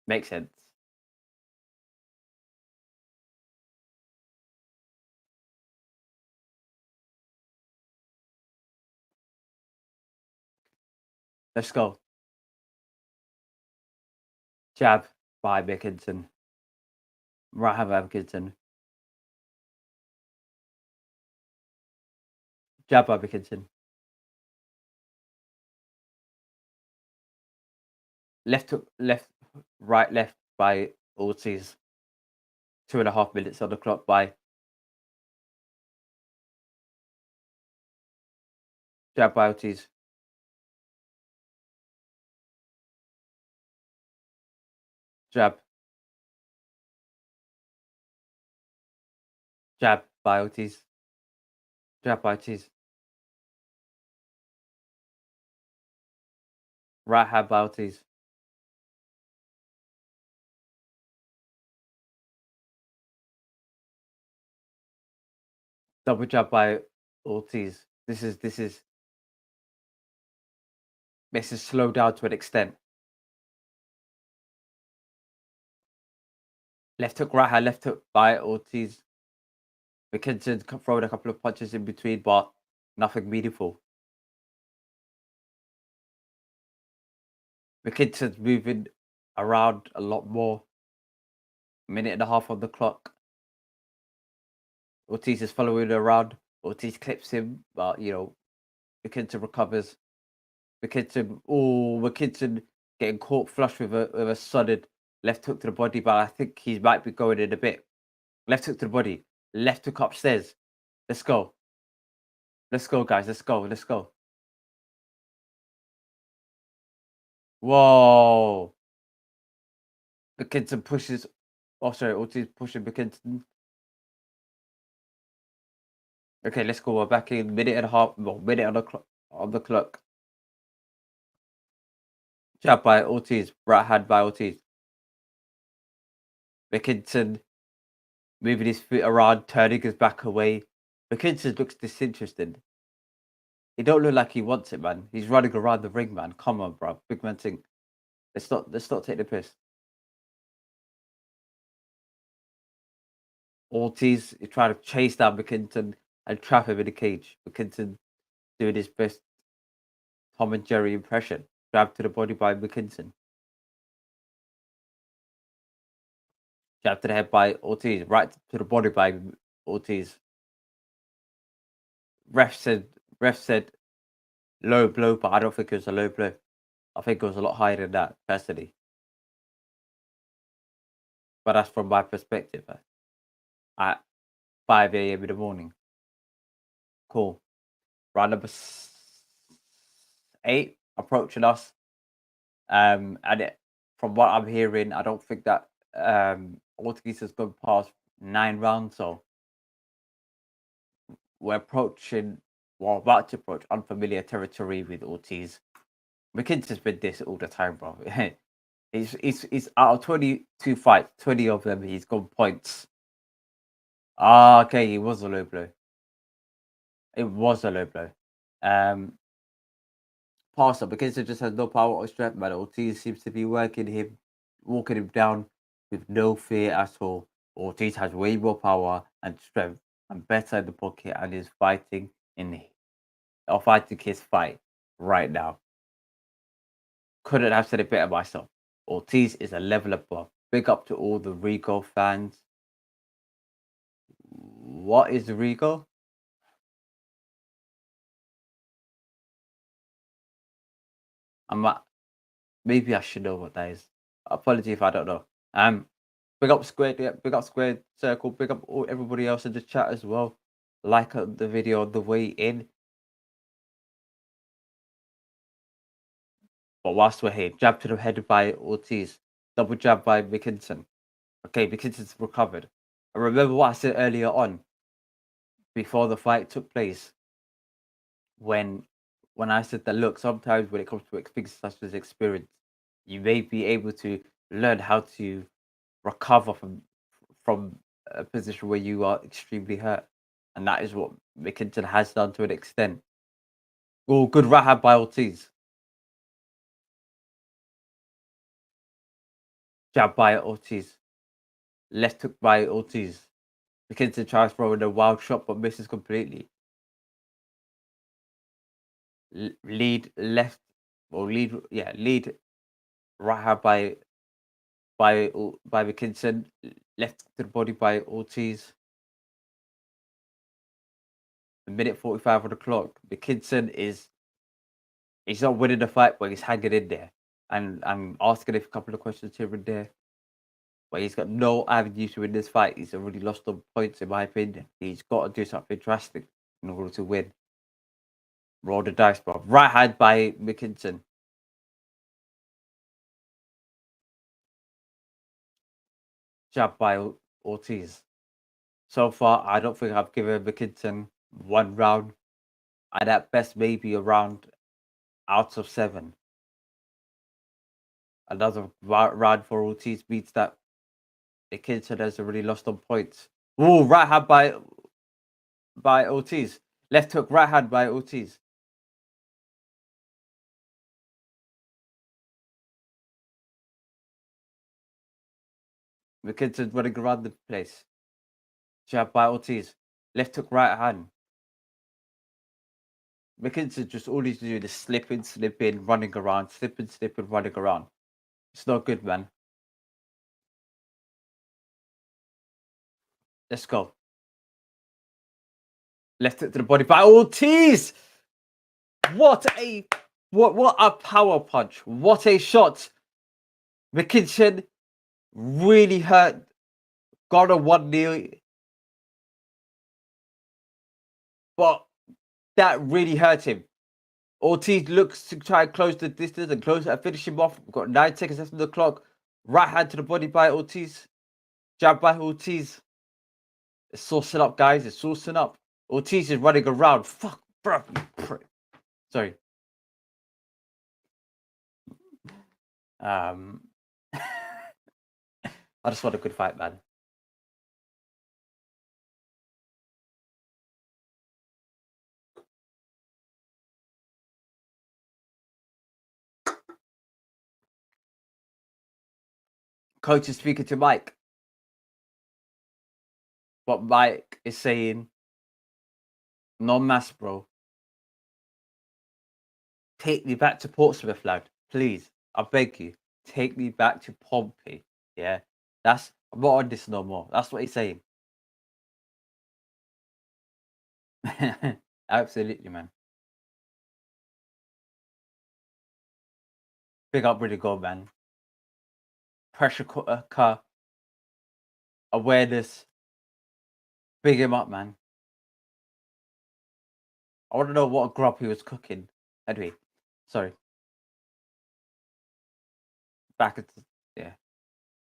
Makes sense. Let's go. Jab by Mckinson. Right hand by Mckinson. Jab by Mckinson. Left hook, left, right, left by Ortiz. 2.5 minutes on the clock by jab by Ortiz. Jab. Jab by Ortiz. Jab by Ortiz. Right hand by Ortiz. Double jab by Ortiz. This is slowed down to an extent. Left hook, right hand, left hook by Ortiz. Mckinson throwing a couple of punches in between, but nothing meaningful. Mckinson's moving around a lot more. 1.5 minutes on the clock. Ortiz is following around. Ortiz clips him, but Mckinson recovers. Mckinson getting caught flush with a sudden left hook to the body, but I think he might be going in a bit. Left hook to the body. Left hook upstairs. Let's go. Let's go, guys. Let's go. Let's go. Whoa. Mckinson pushes. Oh, sorry. Ortiz pushing Mckinson. Okay, let's go. We're back in 1.5 minutes. Well, minute on the clock. Jab by Ortiz. Right hand by Ortiz. Mckinson moving his feet around, turning his back away. Mckinson looks disinterested. He don't look like he wants it, man. He's running around the ring, man. Come on, bro. Big man thing. Let's not take the piss. Ortiz is trying to chase down Mckinson and trap him in the cage. Mckinson doing his best Tom and Jerry impression. Jab to the body by Mckinson. Jab to the head by Ortiz. Right to the body by Ortiz. Ref said low blow, but I don't think it was a low blow. I think it was a lot higher than that, personally. But that's from my perspective. At 5 a.m. in the morning. Cool. Round number 8 approaching us. And from what I'm hearing, I don't think that Ortiz has gone past 9 rounds, so we're approaching We're about to approach unfamiliar territory with Ortiz. Mckinson's been this all the time, bro. He's out of 22 fights, 20 of them, he's got points. Ah, okay, it was a low blow. It was a low blow. Passer, Mckinson just has no power or strength, man. Ortiz seems to be walking him down with no fear at all. Ortiz has way more power and strength and better in the pocket and is fighting his fight right now. Couldn't have said it better myself. Ortiz is a level above. Big up to all the Rico fans. What is Rico? Maybe I should know what that is. Apology if I don't know. Big up Squared, yeah, big up Squared Circle, big up everybody else in the chat as well. Like the video on the way in. But whilst we're here, jab to the head by Ortiz, double jab by Mckinson. Okay, Mckinson's recovered. I remember what I said earlier on, before the fight took place, when I said that, look, sometimes when it comes to things such as experience, you may be able to learn how to recover from a position where you are extremely hurt. And that is what Mckinson has done to an extent. Oh, good right hand by Ortiz. Jab by Ortiz. Left hook by Ortiz. Mckinson tries throwing a wild shot but misses completely. Lead right hand by Mckinson, left to the body by Ortiz. A minute 45 on the clock. Mckinson he's not winning the fight, but he's hanging in there. And I'm asking a couple of questions here and there. But he's got no avenue to win this fight. He's already lost on points, in my opinion. He's got to do something drastic in order to win. Roll the dice, bro. Right hand by Mckinson. Jab by Ortiz. So far, I don't think I've given Mckinson one round. And at best, maybe a round out of 7. Another round for Ortiz beats that. Mckinson has already lost on points. Oh, right hand by Ortiz. Left hook, right hand by Ortiz. Mckinson's running around the place. Jab by Ortiz. Left hook, right hand. Mckinson just all he's doing is slipping, running around, slipping, running around. It's not good, man. Let's go. Left hook to the body by Ortiz. What a power punch. What a shot. Mckinson really hurt. Got a 1-0. But that really hurt him. Ortiz looks to try and close the distance and finish him off. We've got 9 seconds left on the clock. Right hand to the body by Ortiz. Jab by Ortiz. It's saucing up, guys. It's saucing up. Ortiz is running around. Fuck, bro. Sorry. I just want a good fight, man. Coach is speaking to Mike. What Mike is saying, no mass, bro. Take me back to Portsmouth, lad. Please. I beg you. Take me back to Pompey. Yeah. I'm not on this no more. That's what he's saying. Absolutely, man. Big up, really good, man. Pressure car. Awareness. Big him up, man. I want to know what grub he was cooking. Anyway, sorry. Back at yeah.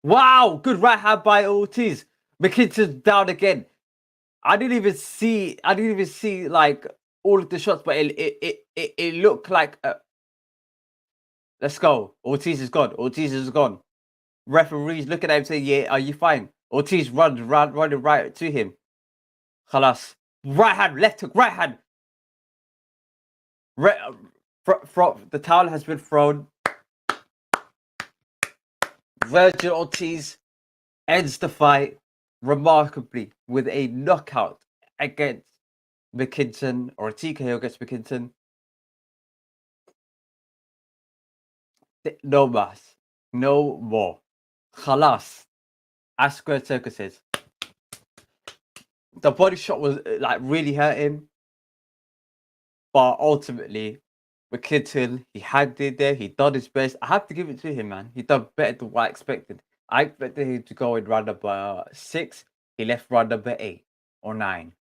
Wow, good right hand by Ortiz. Mckinson's down again. I didn't even see like all of the shots, but it looked like let's go. Ortiz is gone. Ortiz is gone. Referees looking at him saying, "Yeah, are you fine?" Ortiz running right to him. Khalas. Right hand, left hook, right hand. The towel has been thrown. Virgil Ortiz ends the fight remarkably with a knockout against Mckinson, or a TKO against Mckinson. No mas. No more. Khalas. As Squared Circle says. The body shot was like really hurting. But ultimately, Mckinson, he had it there. He done his best. I have to give it to him, man. He done better than what I expected. I expected him to go in round number 6. He left round number 8 or 9.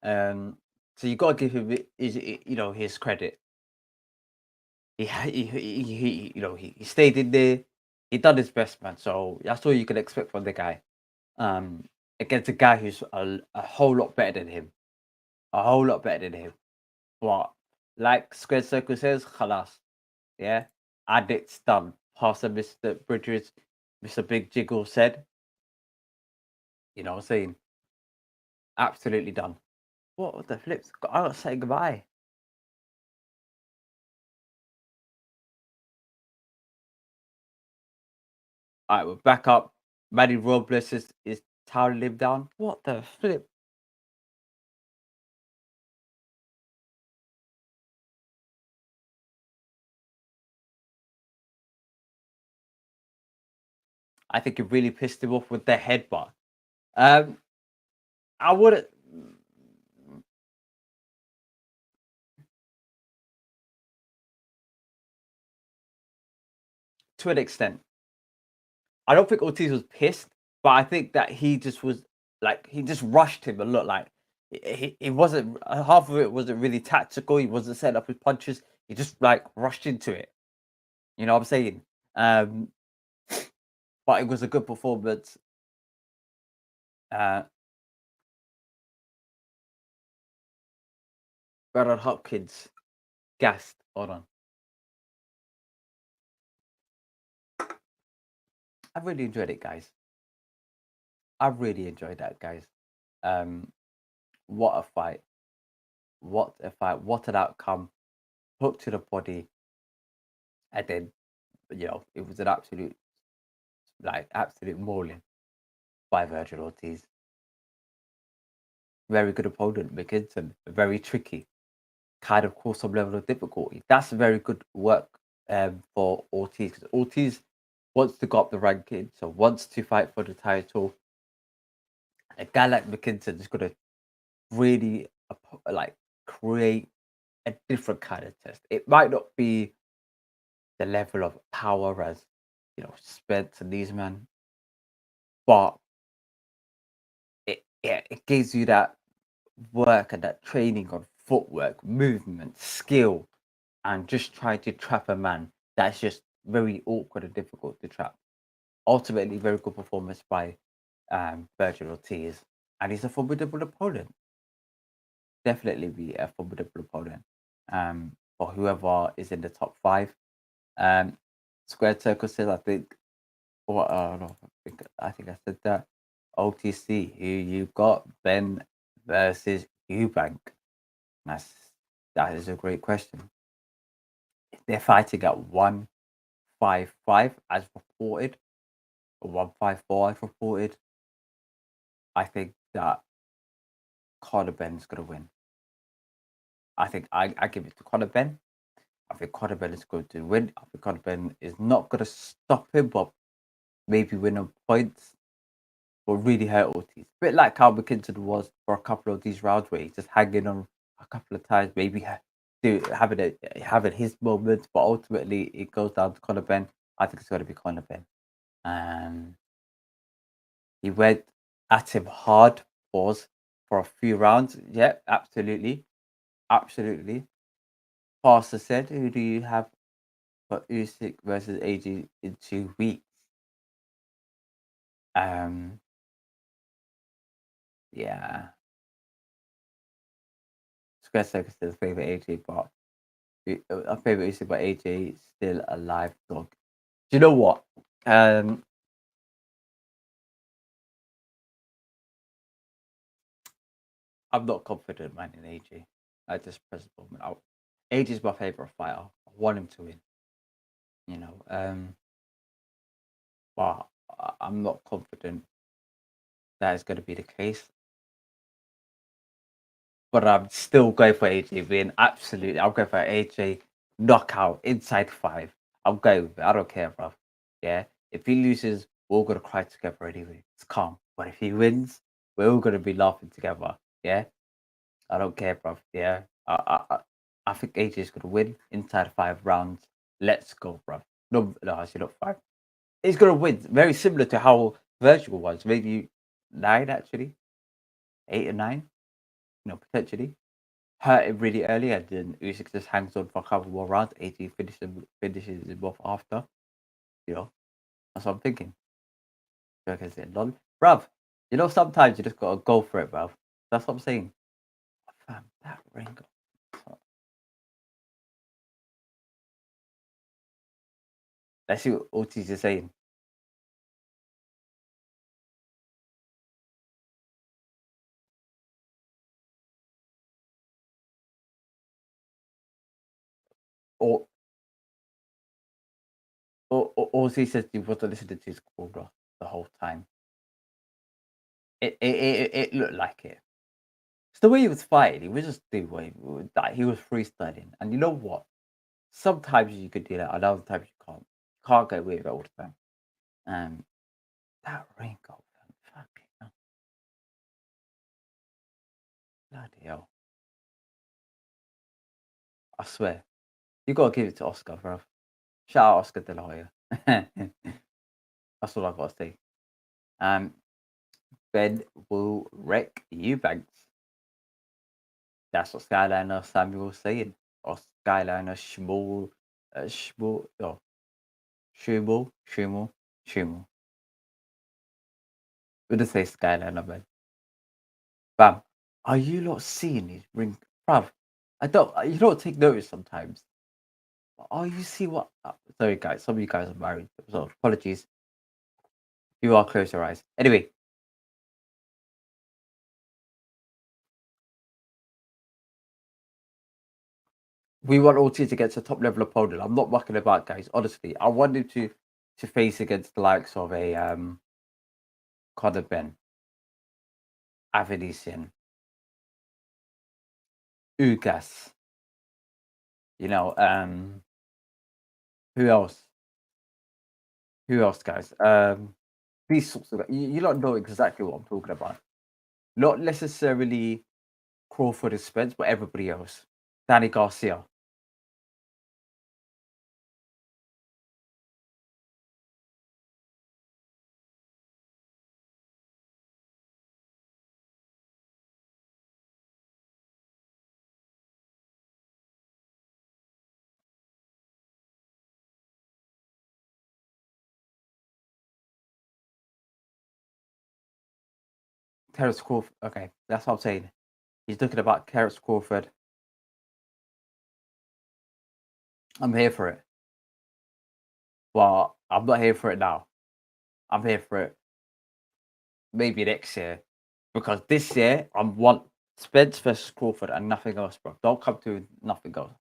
So you got to give him his credit. He stayed in there. He done his best, man. So that's all you can expect from the guy. Against a guy who's a whole lot better than him. A whole lot better than him. But like Squared Circle says, khalas. Yeah. Addict's done. Pastor Mr. Bridges, Mr. Big Jiggle said. You know what I'm saying? Absolutely done. What the flips? I gotta say goodbye. Alright, we're back up. Manny Robles is toweling him down. What the flip? I think it really pissed him off with the headbutt. I wouldn't. To an extent. I don't think Ortiz was pissed, but I think that he just was like, he just rushed him a lot. Like, it wasn't, half of it wasn't really tactical. He wasn't setting up his punches. He just like rushed into it. You know what I'm saying? But it was a good performance. Bernard Hopkins gassed. Hold on. I really enjoyed it, guys. I really enjoyed that, guys. What a fight. What a fight. What an outcome. Hook to the body. And then, it was an absolute mauling by Virgil Ortiz. Very good opponent, Mckinson. Very tricky. Kind of cause some level of difficulty. That's very good work for Ortiz. Because Ortiz wants to go up the ranking, so wants to fight for the title. A guy like Mckinson is going to really create a different kind of test. It might not be the level of power as Spence and these men, but it gives you that work and that training on footwork, movement, skill, and just trying to trap a man that's just very awkward and difficult to trap. Ultimately, very good performance by Virgil Ortiz, and he's a formidable opponent. Definitely be a formidable opponent for whoever is in the top 5. Squared Circle says, I think, I think I said that. OTC, who you got? Ben versus Eubank. That is a great question. They're fighting at 155 as reported, or 154 as reported. I think that Conor Benn's gonna win. I think I give it to Conor Ben. I think Conor Ben is going to win. I think Conor Ben is not gonna stop him, but maybe win on points. But really hurt Ortiz. A bit like how Mckinson was for a couple of these rounds where he's just hanging on a couple of times, maybe having his moments, but ultimately it goes down to Conor Ben. I think it's going to be Conor Ben. He went at him hard, for a few rounds. Yeah, absolutely. Absolutely. Pastor said, who do you have for Usyk versus AJ in 2 weeks? Yeah. Square Circus is favorite AJ, but a favorite Usyk, but AJ is still a live dog. Do you know what? I'm not confident, man, in AJ at this present moment. AJ is my favorite fighter. I want him to win. You know, but I'm not confident that is going to be the case. But I'm still going for AJ win. Absolutely, I'm going for AJ knockout inside 5. I'm going with it. I don't care, bro. Yeah, if he loses, we're all gonna cry together anyway. It's calm. But if he wins, we're all gonna be laughing together. Yeah, I don't care, bro. Yeah, I think AJ is gonna win inside 5 rounds. Let's go, bro. No, actually not 5. He's gonna win. Very similar to how Virgil was. Maybe 9 actually, 8 or 9. Potentially. Hurt him really early, and then Usyk just hangs on for a couple more rounds. AJ finishes him off after. That's what I'm thinking. Bruv, sometimes you just gotta go for it, bruv. That's what I'm saying. Fam, that ring. Let's see what Ortiz is saying. Or Ortiz says he wasn't listening to his caller the whole time. It looked like it. It's the way he was fighting. He was just the way he was freestyling. And you know what? Sometimes you could do that, and other times you can't. You can't get away with it all the time. That ring, fucking hell. Bloody hell. I swear. You gotta give it to Oscar, bro. Shout out Oscar De La Hoya. That's all I've got to say. Ben will wreck Eubanks. That's what Skyliner Samuel's saying. Or Skyliner Schmuel. Schmuel. We'll just say Skyliner, man. Bam. Are you not seeing his ring? Bruv, you don't take notice sometimes. Oh, you see what? Sorry, guys. Some of you guys are married, so apologies. You are close your eyes. Anyway, we want Ortiz against a top level opponent. I'm not mucking about, guys. Honestly, I want him to face against the likes of a Conor Ben, Avenisian, Ugas. Who else? Who else, guys? These sorts of you don't know exactly what I'm talking about. Not necessarily Crawford and Spence, but everybody else. Danny Garcia. Terrence Crawford. Okay, that's what I'm saying. He's looking about Terrence Crawford. I'm here for it. Well, I'm not here for it now. I'm here for it maybe next year. Because this year, I want Spence versus Crawford and nothing else, bro. Don't come to nothing else.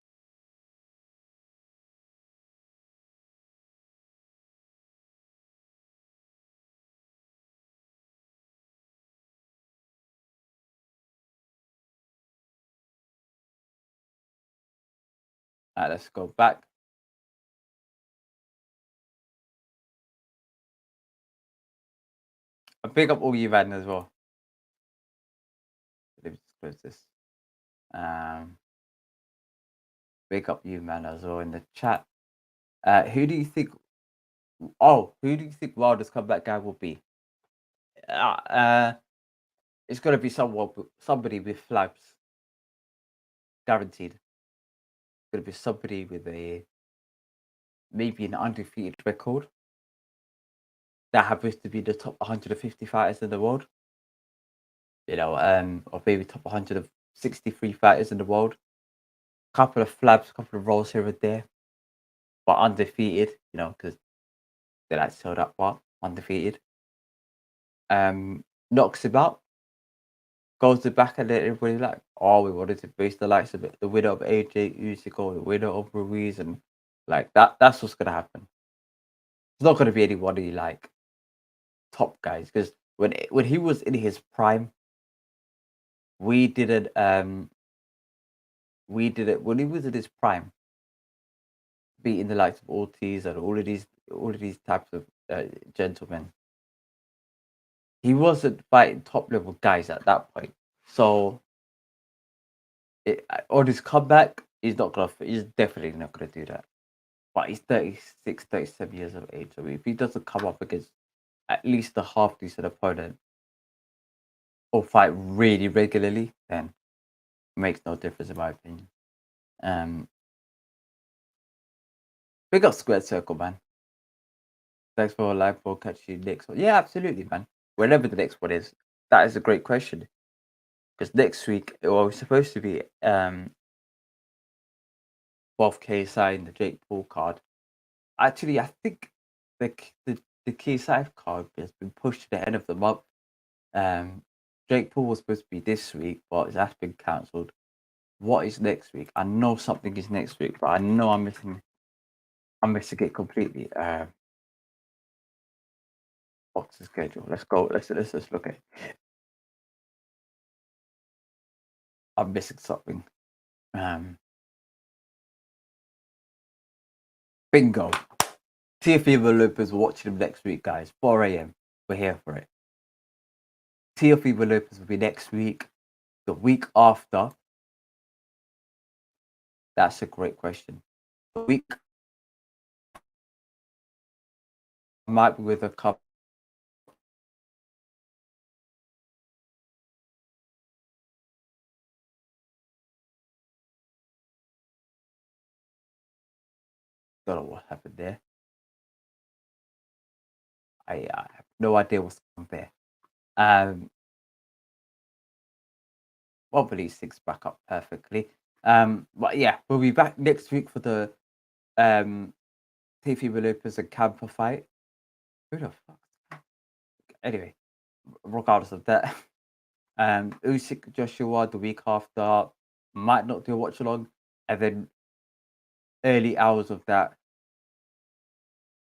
Let's go back. I pick up all you, Van, as well. Let me just close this. Pick up you, man, as well in the chat. Who do you think? Oh, who do you think Wilder's comeback guy will be? It's gonna be somebody with flags, guaranteed. It's gonna be somebody with maybe an undefeated record that happens to be the top 150 fighters in the world. Or maybe top 100 of 63 fighters in the world. Couple of flabs, couple of rolls here and there, but undefeated. You know, because they like to sell that part. Undefeated. Knocks him out. Goes to back and everybody like, oh, we wanted to face the likes of it, the winner of AJ Usyk or the winner of Ruiz, and like that's what's gonna happen. It's not gonna be anybody like top guys, because when he was in his prime, we didn't when he was in his prime, beating the likes of Ortiz and all of these types of gentlemen. He wasn't fighting top level guys at that point. So on his comeback, he's definitely not gonna do that. But he's 36, 37 years of age. I mean, if he doesn't come up against at least a half decent opponent or fight really regularly, then it makes no difference in my opinion. Big up Squared Circle, man. Thanks for a live. We'll catch you next one. Yeah, absolutely, man. Whenever the next one is, that is a great question. Because next week, we're supposed to be both KSI and the Jake Paul card. Actually, I think the KSI card has been pushed to the end of the month. Jake Paul was supposed to be this week, but that's been cancelled. What is next week? I know something is next week, but I know I'm missing it completely. Boxing schedule. Let's go. Let's look at it. I'm missing something. Bingo. Teofimo Lopez, watching him next week, guys. 4 a.m. We're here for it. Teofimo Lopez will be next week. The week after. That's a great question. The week might be with a couple. Don't know what happened there. I have no idea what's on there. Hopefully things back up perfectly. But yeah, we'll be back next week for the Teofimo Lopez and Camper fight. Who the fuck? Anyway, regardless of that, Usyk Joshua the week after, might not do a watch along, and then early hours of that,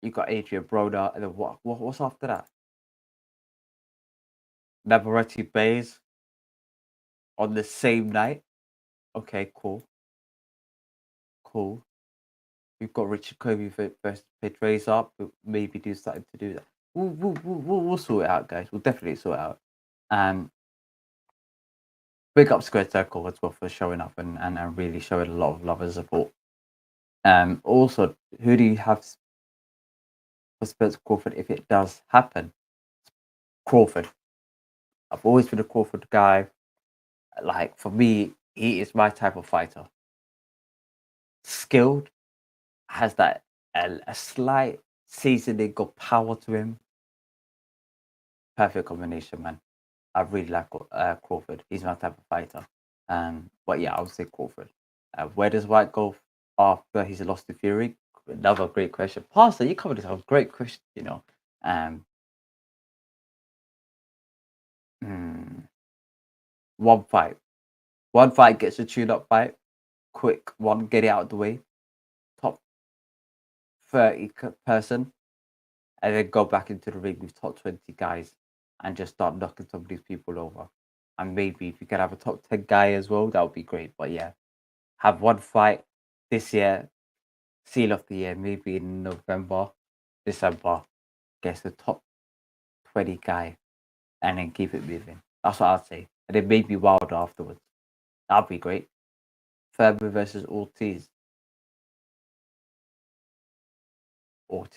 you got Adrian Broner, and then what's after that? Navarrete Bays on the same night. Okay, cool. We've got Richard Kobe versus Pedraza. We'll maybe do something to do that. We'll sort it out, guys. We'll definitely sort it out. Big up Squared Circle as well for showing up and really showing a lot of love and support. Also, who do you have for Spencer Crawford if it does happen? Crawford. I've always been a Crawford guy. Like, for me, he is my type of fighter. Skilled, has that a slight seasoning of power to him. Perfect combination, man. I really like Crawford. He's my type of fighter. But yeah, I would say Crawford. Where does White go after he's lost to Fury? Another great question. Pastor, you covered this. A great question, you know. One fight gets a tune-up fight. Quick one, get it out of the way. Top 30 person, and then go back into the ring with top 20 guys and just start knocking some of these people over. And maybe if you can have a top 10 guy as well, that would be great. But yeah, have one fight this year, seal of the year, maybe in November, December, gets the top 20 guy, and then keep it moving. That's what I'd say. And then maybe Wilder afterwards. That'd be great. Furman versus Ortiz. I'll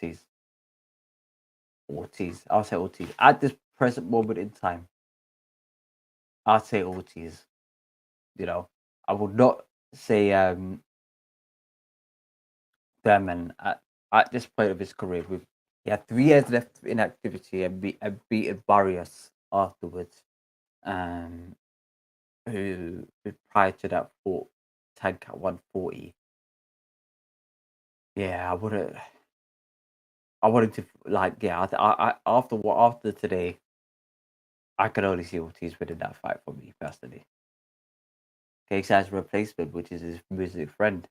say Ortiz. At this present moment in time, I'd say Ortiz. You know, I would not say Thurman at this point of his career. He had 3 years left in activity and beaten Barrios afterwards. who prior to that fought Tank at 140. Yeah, I wanted to like yeah. After today, I could only see Ortiz winning that fight for me personally. K-Side's replacement, which is his music friend,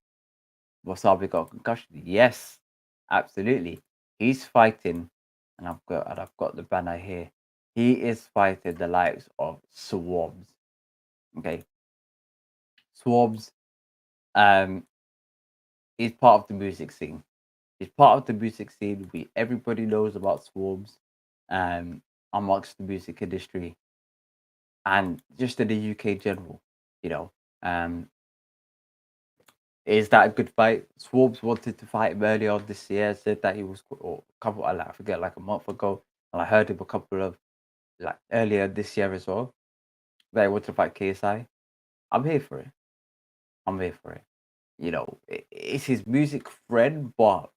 Wasabi got a concussion. Yes, absolutely. He's fighting, and I've got the banner here. He is fighting the likes of Swarms. Okay, Swarms. He's part of the music scene. He's part of the music scene. Everybody knows about Swarms, amongst the music industry, and just in the UK general. You know, is that a good fight? Swarms wanted to fight him earlier on this year. Said that he was, or a couple, I forget, like a month ago, and I heard him a couple of like earlier this year as well. That he wanted to fight KSI. I'm here for it. I'm here for it. You know, it's his music friend, but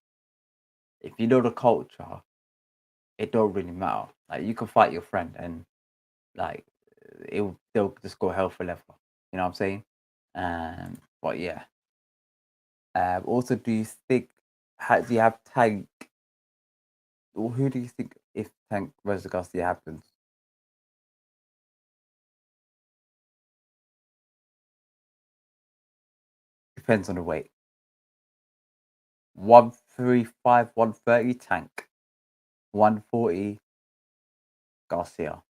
if you know the culture, it don't really matter. Like you can fight your friend, and like they'll just go hell for leather. You know what I'm saying? But yeah. Also, do you think do you have Tank? Or who do you think if Tank versus Garcia happens? Depends on the weight. 135, 130 Tank. 140 Garcia.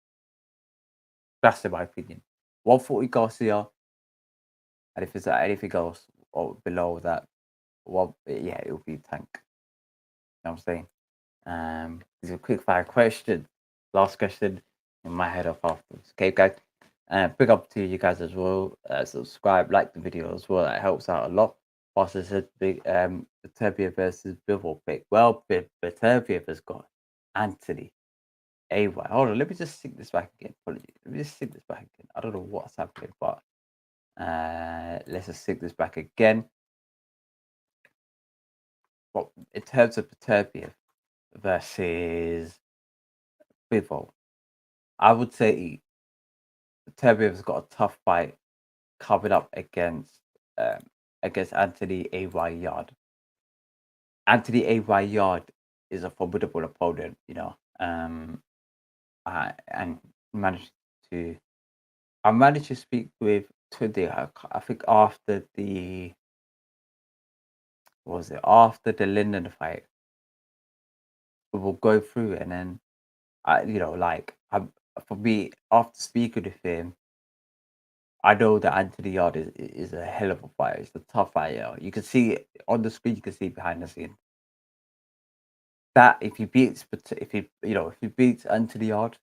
That's in my opinion. 140 Garcia. And if it's anything else or below that, well, yeah, it'll be Tank. You know what I'm saying? These are quick fire questions. Last question in my head up afterwards. Okay, guys. Big up to you guys as well. Subscribe, like the video as well. That helps out a lot. Pastor said big Beterbiev versus Bivol pick. Well, Beterbiev has got Anthony AY. Hold on, let me just sync this back again. Apologies. Let me just sync this back again. I don't know what's happening, but let's just sync this back again. But in terms of Beterbiev versus Bivol, I would say Beterbiev's got a tough fight coming up against Anthony AY Yard. Anthony AY Yard is a formidable opponent, you know. And managed to I managed to speak with today. I think after the after the Linden fight, we will go through it, and then for me, after speaking with him, I know that Anthony Yard is a hell of a fighter. It's a tough fighter. You can see it on the screen. You can see it behind the scene. That if he beats Anthony Yard,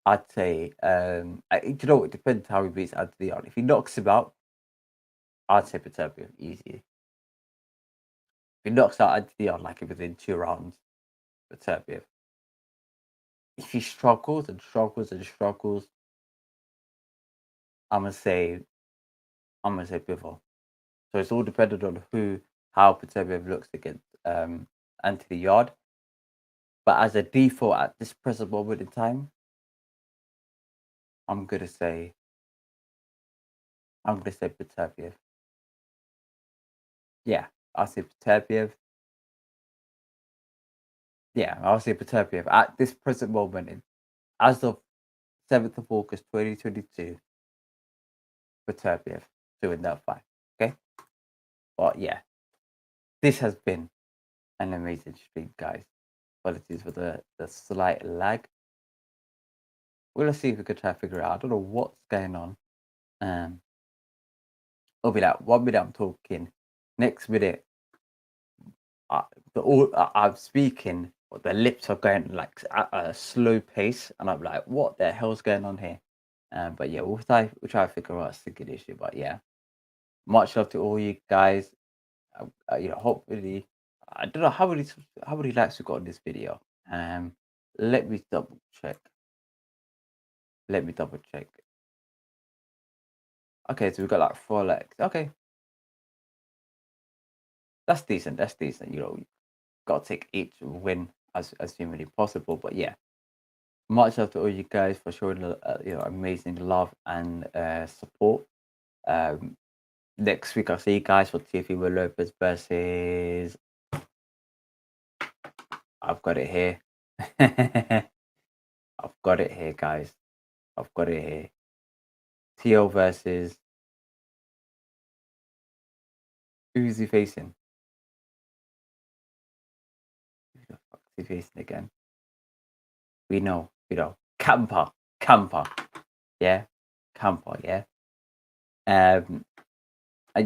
I'd say it depends how he beats Anthony Yard. If he knocks him out, I'd say Beterbiev easy. If he knocks out Anthony Yard like within 2 rounds, Beterbiev. If he struggles and struggles and struggles, I'm gonna say Bivol. So it's all dependent on how Beterbiev looks against Anthony Yard. But as a default at this present moment in time, I'm gonna say Beterbiev. Yeah, I'll say Beterbiev. Yeah, I'll say Beterbiev at this present moment, as of 7th of August 2022. Beterbiev to win that fight. Okay, but yeah, this has been an amazing stream, guys. Apologies for the slight lag. We're gonna see if we can try to figure it out. I don't know what's going on. It'll be like 1 minute I'm talking, next minute I'm speaking, but the lips are going like at a slow pace, and I'm like, what the hell's going on here? But yeah, we'll try to figure out a sticky issue. But yeah, much love to all you guys. Hopefully, I don't know how many likes we got on this video. Let me double check. Okay, so we got like 4 likes. Okay, that's decent. You know, got to take each win as humanly possible. But yeah, much love to all you guys for showing amazing love and support. Next week I'll see you guys for Teofimo Lopez versus. I've got it here. I've got it here, guys. I've got it here. Teo versus. Who's he facing? Who the fuck is he facing again? We know. Camper. Yeah. Camper, yeah. And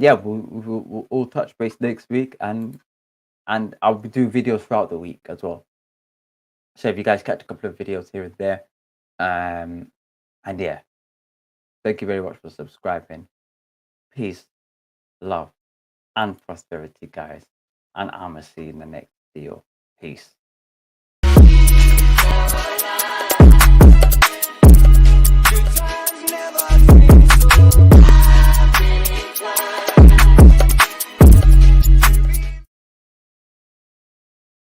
yeah, we'll all touch base next week, and I'll do videos throughout the week as well. So if you guys catch a couple of videos here and there, and yeah, thank you very much for subscribing. Peace, love, and prosperity, guys. And I'ma see you in the next video. Peace. Good times never seem so happy twice.